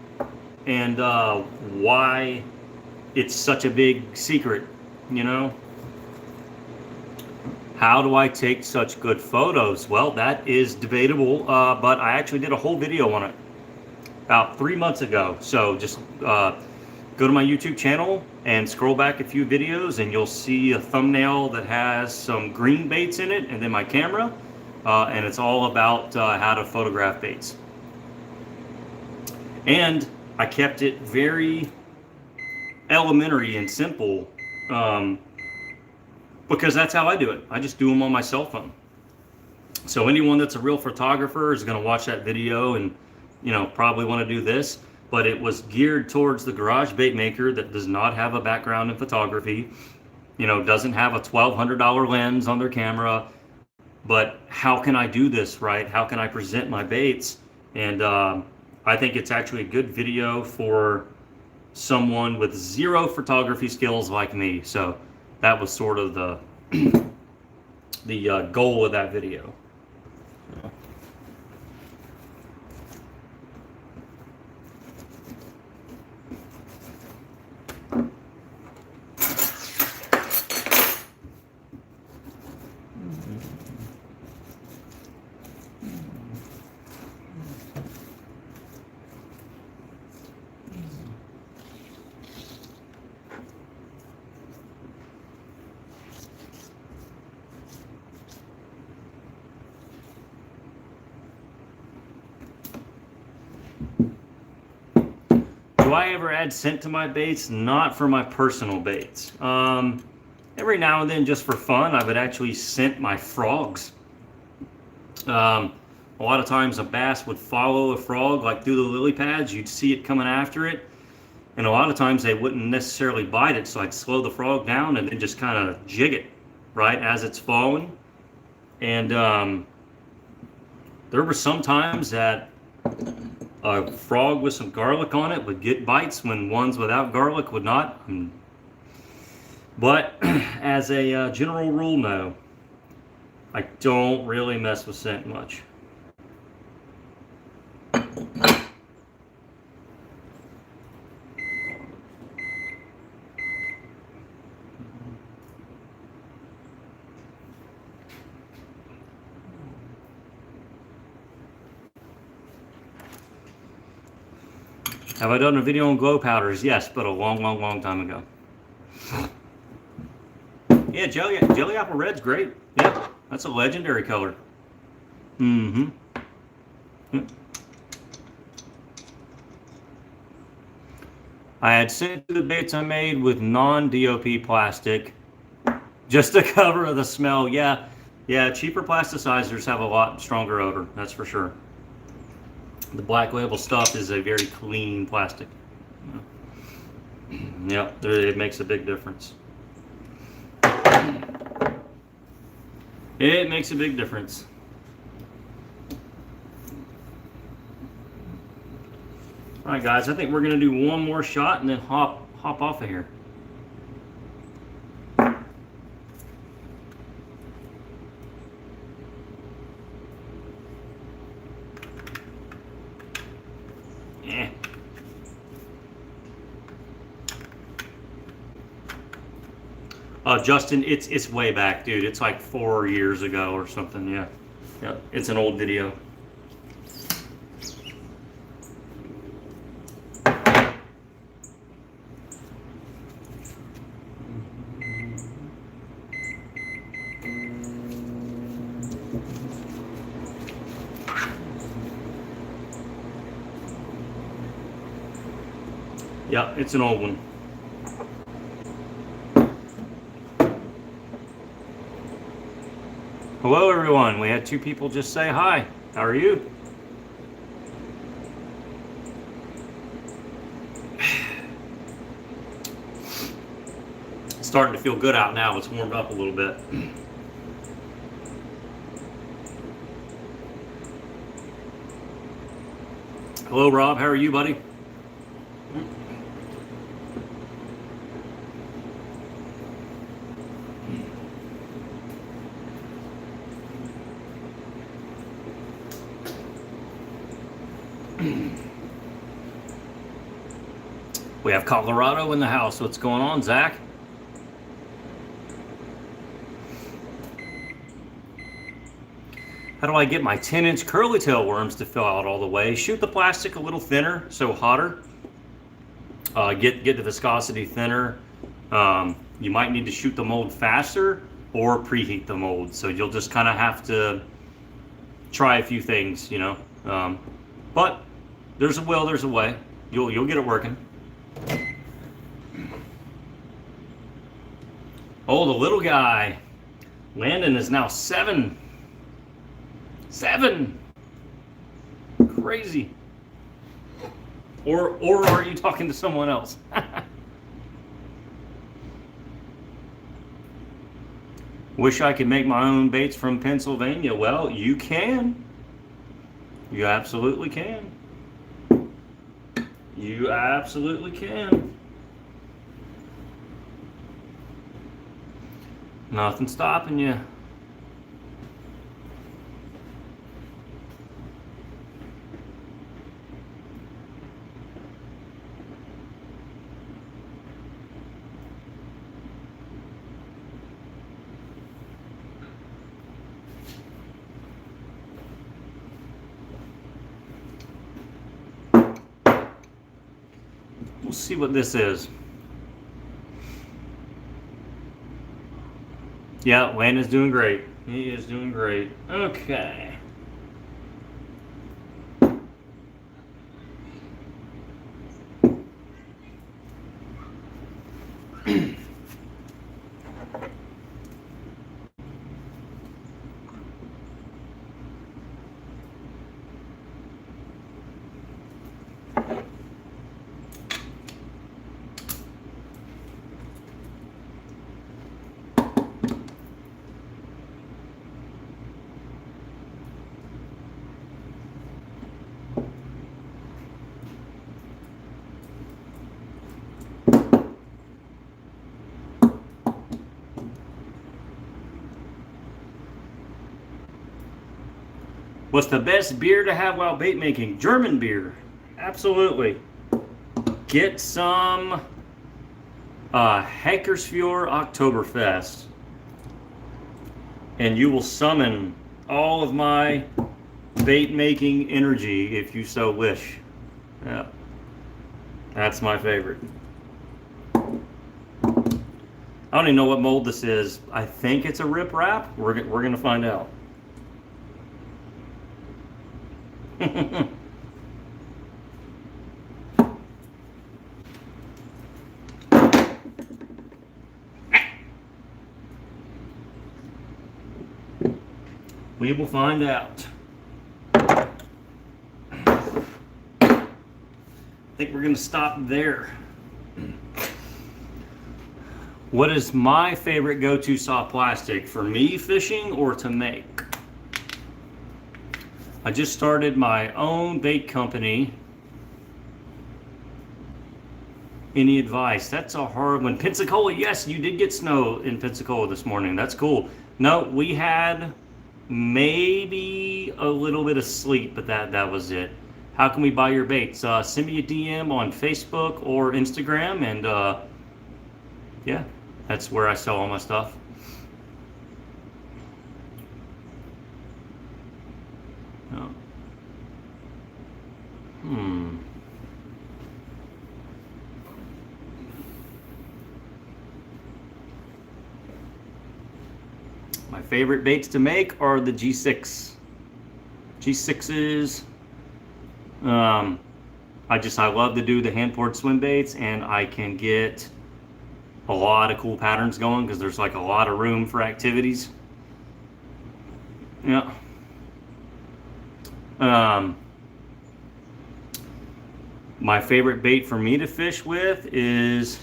and why it's such a big secret. You know, how do I take such good photos? Well, that is debatable, but I actually did a whole video on it about 3 months ago. So just go to my YouTube channel and scroll back a few videos and you'll see a thumbnail that has some green baits in it and then my camera, and it's all about how to photograph baits. And I kept it very elementary and simple, because that's how I do it. I just do them on my cell phone. So anyone that's a real photographer is going to watch that video and, you know, probably want to do this. But it was geared towards the garage bait maker that does not have a background in photography, you know, doesn't have a $1,200 lens on their camera. But how can I do this right? How can I present my baits? And I think it's actually a good video for someone with zero photography skills like me. So that was sort of the goal of that video. Do I ever add scent to my baits? Not for my personal baits. Every now and then, just for fun, I would actually scent my frogs. A lot of times a bass would follow a frog like through the lily pads. You'd see it coming after it. And a lot of times they wouldn't necessarily bite it, so I'd slow the frog down and then just kind of jig it, right, as it's falling. And there were some times that a frog with some garlic on it would get bites when ones without garlic would not. But as a general rule, no. I don't really mess with scent much. Have I done a video on glow powders? Yes, but a long time ago. Yeah, jelly apple red's great. Yeah, that's a legendary color. Mm-hmm. I had sent the baits I made with non-DOP plastic just to cover the smell. Yeah, cheaper plasticizers have a lot stronger odor, that's for sure. The black label stuff is a very clean plastic. Yeah, it makes a big difference. It makes a big difference. All right, guys, I think we're gonna do one more shot and then hop off of here. Justin, it's way back, dude. It's like 4 years ago or something. Yeah, it's an old video. Yeah, it's an old one. Hello, everyone. We had 2 people just say hi. How are you? It's starting to feel good out now. It's warmed up a little bit. Hello, Rob. How are you, buddy? We have Colorado in the house. What's going on, Zach? How do I get my 10-inch curly tail worms to fill out all the way? Shoot the plastic a little thinner, so hotter. Get the viscosity thinner. You might need to shoot the mold faster or preheat the mold. So you'll just kind of have to try a few things, you know. But there's a will, there's a way. You'll get it working. Oh, the little guy. Landon is now 7. 7. Crazy. Or are you talking to someone else? Wish I could make my own baits from Pennsylvania. Well, you can. You absolutely can. You absolutely can. Nothing stopping you. We'll see what this is. Yeah, Landon's doing great. He is doing great. Okay. What's the best beer to have while bait making? German beer. Absolutely. Get some Hackersfjord Oktoberfest. And you will summon all of my bait making energy if you so wish. Yeah. That's my favorite. I don't even know what mold this is. I think it's a rip wrap. We're going to find out. We will find out. I think we're going to stop there. What is my favorite go-to soft plastic for me fishing or to make? I just started my own bait company. Any advice? That's a hard one. Pensacola, yes, you did get snow in Pensacola this morning. That's cool. No, we had maybe a little bit of sleet, but that was it. How can we buy your baits? Send me a DM on Facebook or Instagram, and yeah, that's where I sell all my stuff. Oh. My favorite baits to make are the G6. G6s. I love to do the hand poured swim baits, and I can get a lot of cool patterns going because there's like a lot of room for activities. Yeah. My favorite bait for me to fish with is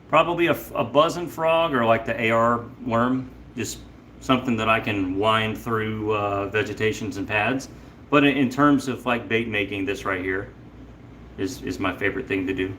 probably a buzzing frog or like the AR worm. Just something that I can wind through vegetations and pads. But in terms of like bait making, this right here is my favorite thing to do.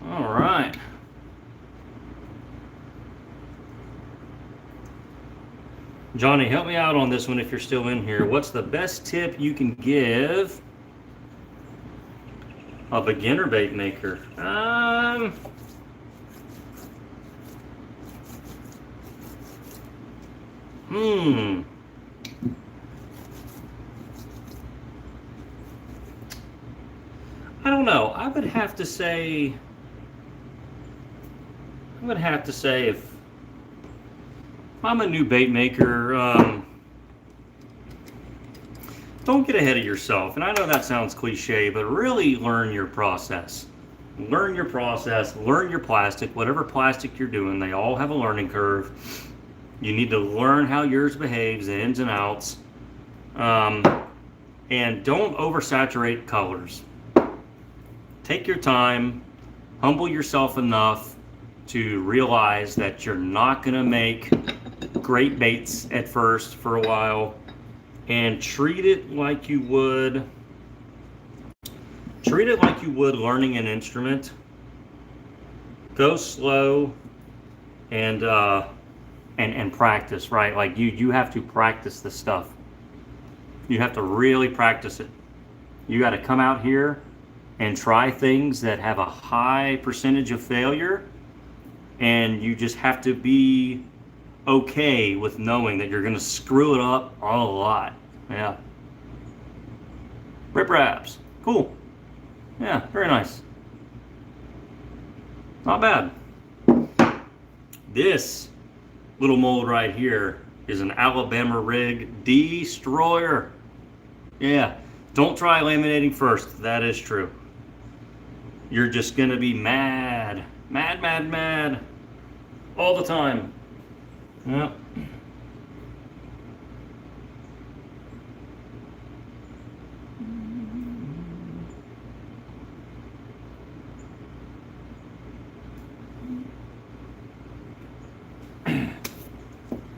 All right. Johnny, help me out on this one if you're still in here. What's the best tip you can give a beginner bait maker? I don't know. I would have to say if I'm a new bait maker, don't get ahead of yourself. And I know that sounds cliche, but really learn your process. Learn your process, learn your plastic, whatever plastic you're doing, they all have a learning curve. You need to learn how yours behaves, the ins and outs. And don't oversaturate colors. Take your time, humble yourself enough to realize that you're not going to make great baits at first for a while, and treat it like you would learning an instrument. Go slow and practice, right? Like you have to practice this stuff. You have to really practice it. You got to come out here and try things that have a high percentage of failure, and you just have to be okay with knowing that you're going to screw it up a lot. Yeah. Rip wraps. Cool. Yeah, very nice. Not bad. This little mold right here is an Alabama rig destroyer. Yeah. Don't try laminating first. That is true. You're just going to be mad all the time. Yep.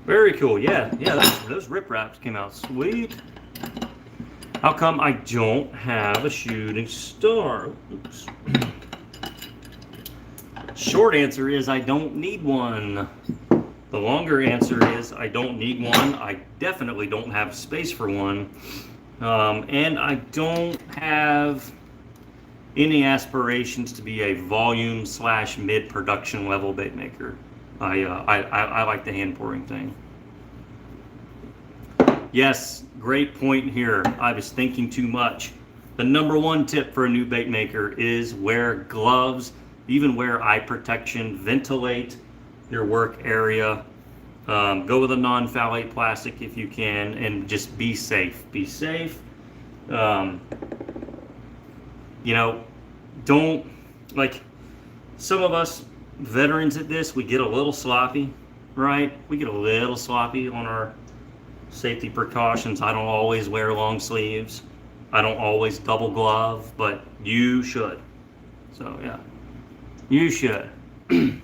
Very cool. Yeah, those rip wraps came out sweet. How come I don't have a shooting star? Oops. Short answer is I don't need one. The longer answer is I don't need one. I definitely don't have space for one. And I don't have any aspirations to be a volume / mid-production level bait maker. I like the hand pouring thing. Yes, great point here. I was thinking too much. The number one tip for a new bait maker is wear gloves, even wear eye protection, ventilate your work area. Go with a non-phthalate plastic if you can, and just be safe. Be safe. You know, don't, like, some of us veterans at this, we get a little sloppy, right? We get a little sloppy on our safety precautions. I don't always wear long sleeves. I don't always double glove, but you should. So yeah, you should. Yeah.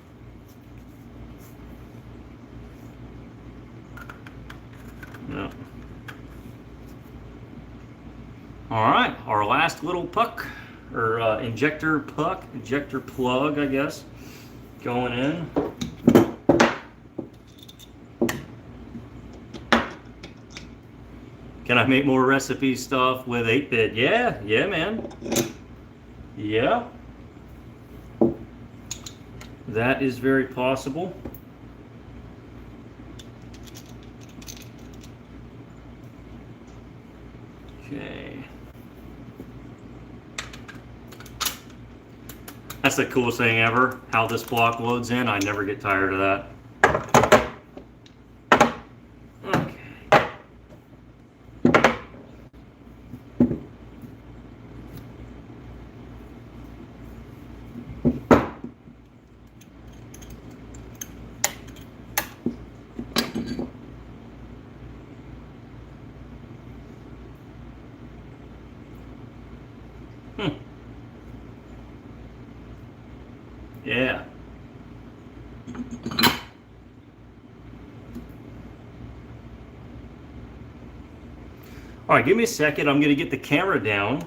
All right, our last little puck, or injector plug, I guess, going in. Can I make more recipe stuff with 8-bit? Yeah, man. Yeah. That is very possible. Okay. That's the coolest thing ever, how this block loads in. I never get tired of that. Yeah. All right, give me a second. I'm going to get the camera down,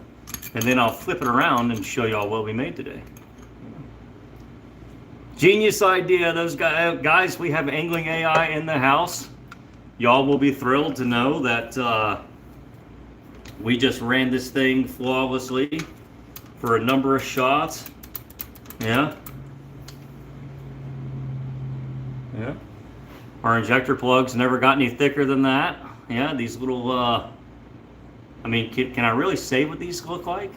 and then I'll flip it around and show y'all what we made today. Genius idea. Those guys, we have angling AI in the house. Y'all will be thrilled to know that we just ran this thing flawlessly for a number of shots. Yeah. Yeah. Our injector plugs never got any thicker than that. Yeah, these little, I mean, can I really say what these look like?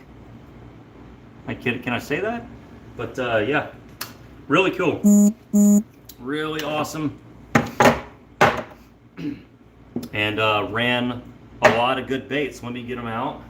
Can I say that? But yeah, really cool. Really awesome. And ran a lot of good baits. Let me get them out.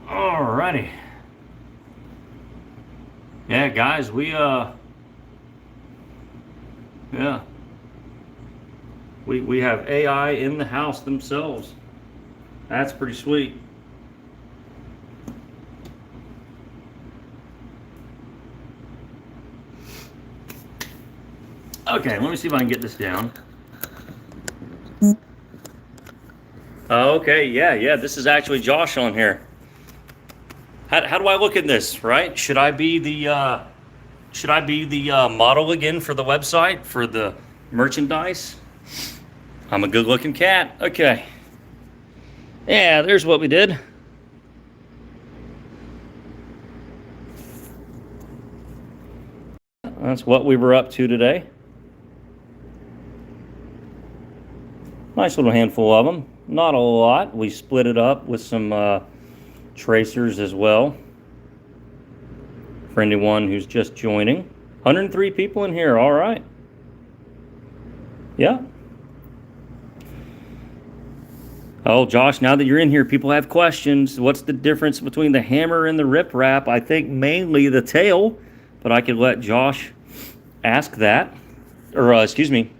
Alrighty. Yeah, guys, we have AI in the house themselves. That's pretty sweet. Okay, let me see if I can get this down. Okay, yeah, this is actually Josh on here. How do I look at this, right? Should I be the model again for the website, for the merchandise? I'm a good-looking cat. Okay. Yeah, there's what we did. That's what we were up to today. Nice little handful of them. Not a lot. We split it up with some tracers as well. For anyone who's just joining. 103 people in here. All right. Yeah. Oh, Josh, now that you're in here, people have questions. What's the difference between the hammer and the rip wrap? I think mainly the tail, but I could let Josh ask that. Or, excuse me,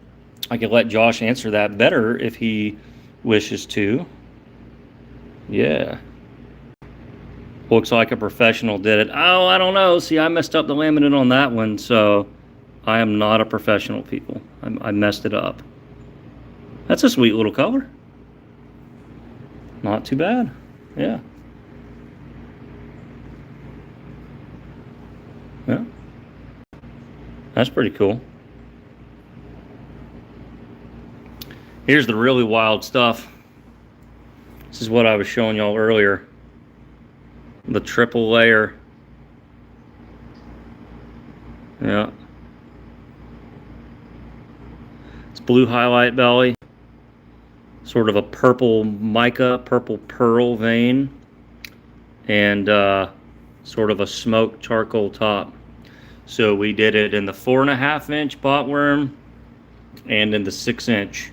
I could let Josh answer that better if he wishes to. Yeah. Looks like a professional did it. Oh, I don't know. See, I messed up the laminate on that one, so I am not a professional, people. I messed it up. That's a sweet little color. Not too bad. Yeah. Yeah. That's pretty cool. Here's the really wild stuff. This is what I was showing y'all earlier. The triple layer. Yeah. It's blue highlight belly. Sort of a purple mica, purple pearl vein. And sort of a smoked charcoal top. So we did it in the 4.5-inch botworm and in the 6-inch.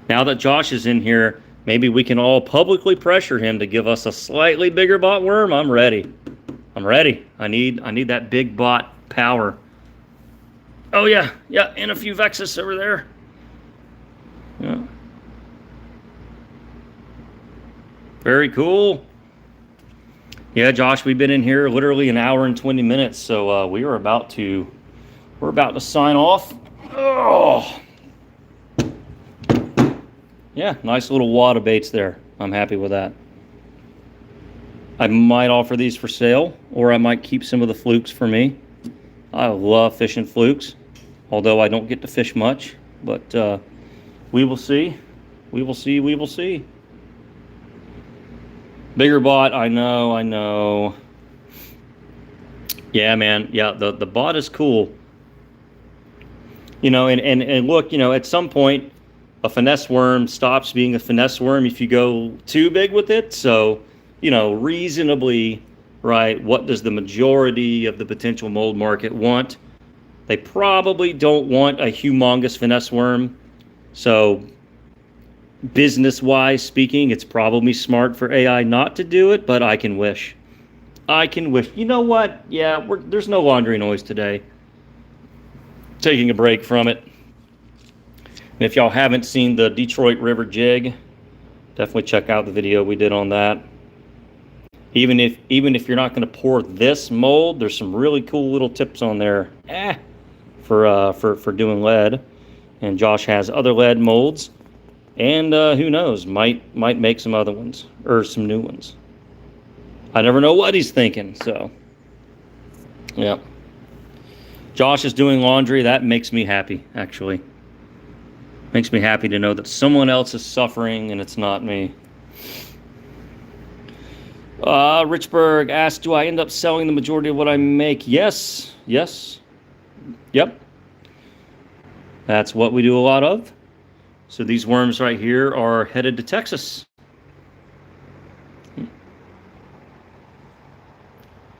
Now that Josh is in here, maybe we can all publicly pressure him to give us a slightly bigger botworm. I'm ready. I'm ready. I need that big bot power. Oh yeah, and a few Vexus over there. Yeah. Very cool. Yeah, Josh, we've been in here literally an hour and 20 minutes, so we're about to sign off. Oh. Yeah, nice little wad of baits there. I'm happy with that. I might offer these for sale, or I might keep some of the Flukes for me. I love fishing Flukes, although I don't get to fish much, but we will see. We will see. We will see. Bigger bot, I know. Yeah, man. Yeah, the bot is cool. You know, and look, you know, at some point, a finesse worm stops being a finesse worm if you go too big with it. So, you know, reasonably, right, what does the majority of the potential mold market want? They probably don't want a humongous finesse worm. So business-wise speaking, it's probably smart for AI not to do it, but I can wish. I can wish. You know what? Yeah, there's no laundry noise today. Taking a break from it. And if y'all haven't seen the Detroit River jig, definitely check out the video we did on that. Even if you're not going to pour this mold, there's some really cool little tips on there for doing lead. And Josh has other lead molds, and who knows, might make some other ones or some new ones. I never know what he's thinking. So, yeah. Josh is doing laundry. That makes me happy, actually. Makes me happy to know that someone else is suffering and it's not me. Richburg asked, do I end up selling the majority of what I make? Yes. Yep. That's what we do a lot of. So these worms right here are headed to Texas.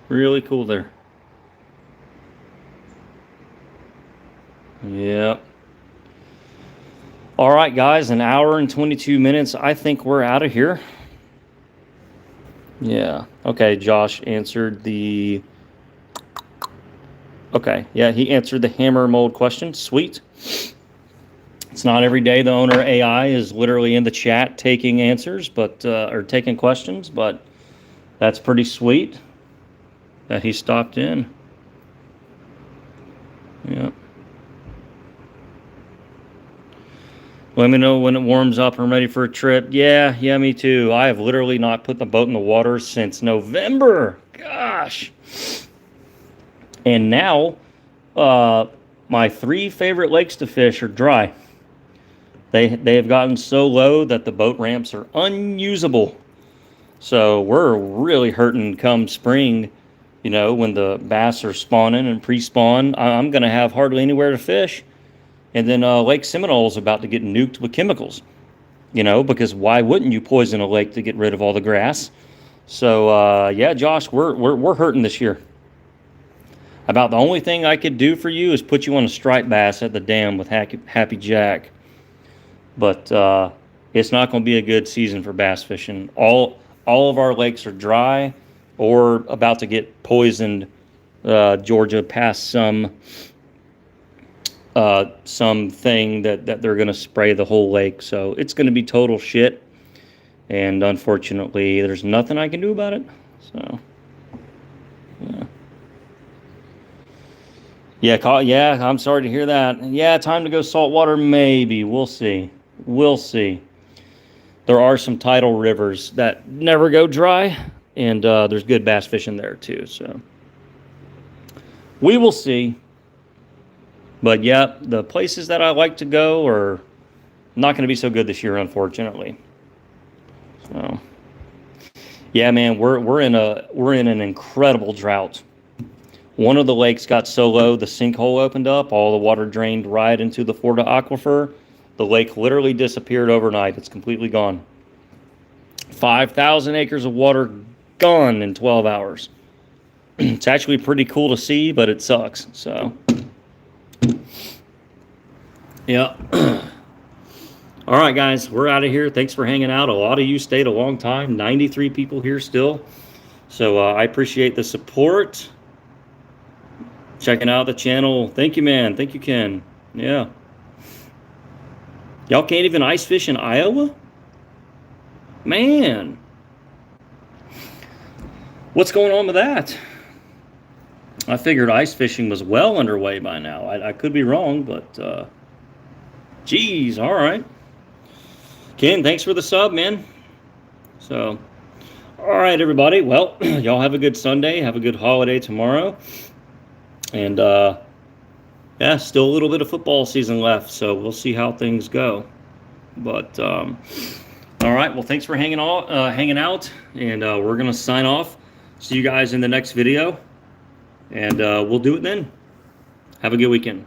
Really cool there. Yep. All right, guys, an hour and 22 minutes. I think we're out of here. Yeah. Okay, Josh answered the... Okay, yeah, he answered the hammer mold question. Sweet. It's not every day the owner AI is literally in the chat taking answers, but or taking questions, but that's pretty sweet that he stopped in. Yeah. Let me know when it warms up. I'm ready for a trip. Yeah, me too. I have literally not put the boat in the water since November. Gosh. And now, my 3 favorite lakes to fish are dry. They have gotten so low that the boat ramps are unusable. So we're really hurting come spring, you know, when the bass are spawning and pre-spawn. I'm going to have hardly anywhere to fish. And then Lake Seminole is about to get nuked with chemicals, you know, because why wouldn't you poison a lake to get rid of all the grass? So, yeah, Josh, we're hurting this year. About the only thing I could do for you is put you on a striped bass at the dam with Happy Jack. But it's not going to be a good season for bass fishing. All of our lakes are dry or about to get poisoned. Georgia passed something that they're going to spray the whole lake, so it's going to be total shit, and unfortunately there's nothing I can do about it. So yeah, I'm sorry to hear that. Yeah, time to go saltwater, maybe. We'll see. There are some tidal rivers that never go dry, and there's good bass fishing there too, so we will see. But yeah, the places that I like to go are not going to be so good this year, unfortunately. So, yeah, man, we're in an incredible drought. One of the lakes got so low, the sinkhole opened up, all the water drained right into the Florida aquifer. The lake literally disappeared overnight. It's completely gone. 5,000 acres of water gone in 12 hours. It's actually pretty cool to see, but it sucks. So. Yeah. All right, guys, we're out of here. Thanks for hanging out. A lot of you stayed a long time. 93 people here still. So I appreciate the support. Checking out the channel. Thank you, man. Thank you, Ken. Yeah. Y'all can't even ice fish in Iowa? Man. What's going on with that? I figured ice fishing was well underway by now. I could be wrong, but geez, all right. Ken, thanks for the sub, man. So, all right, everybody. Well, y'all have a good Sunday. Have a good holiday tomorrow. And, yeah, still a little bit of football season left, so we'll see how things go. But, all right, well, thanks for hanging out, and we're going to sign off. See you guys in the next video, and we'll do it then. Have a good weekend.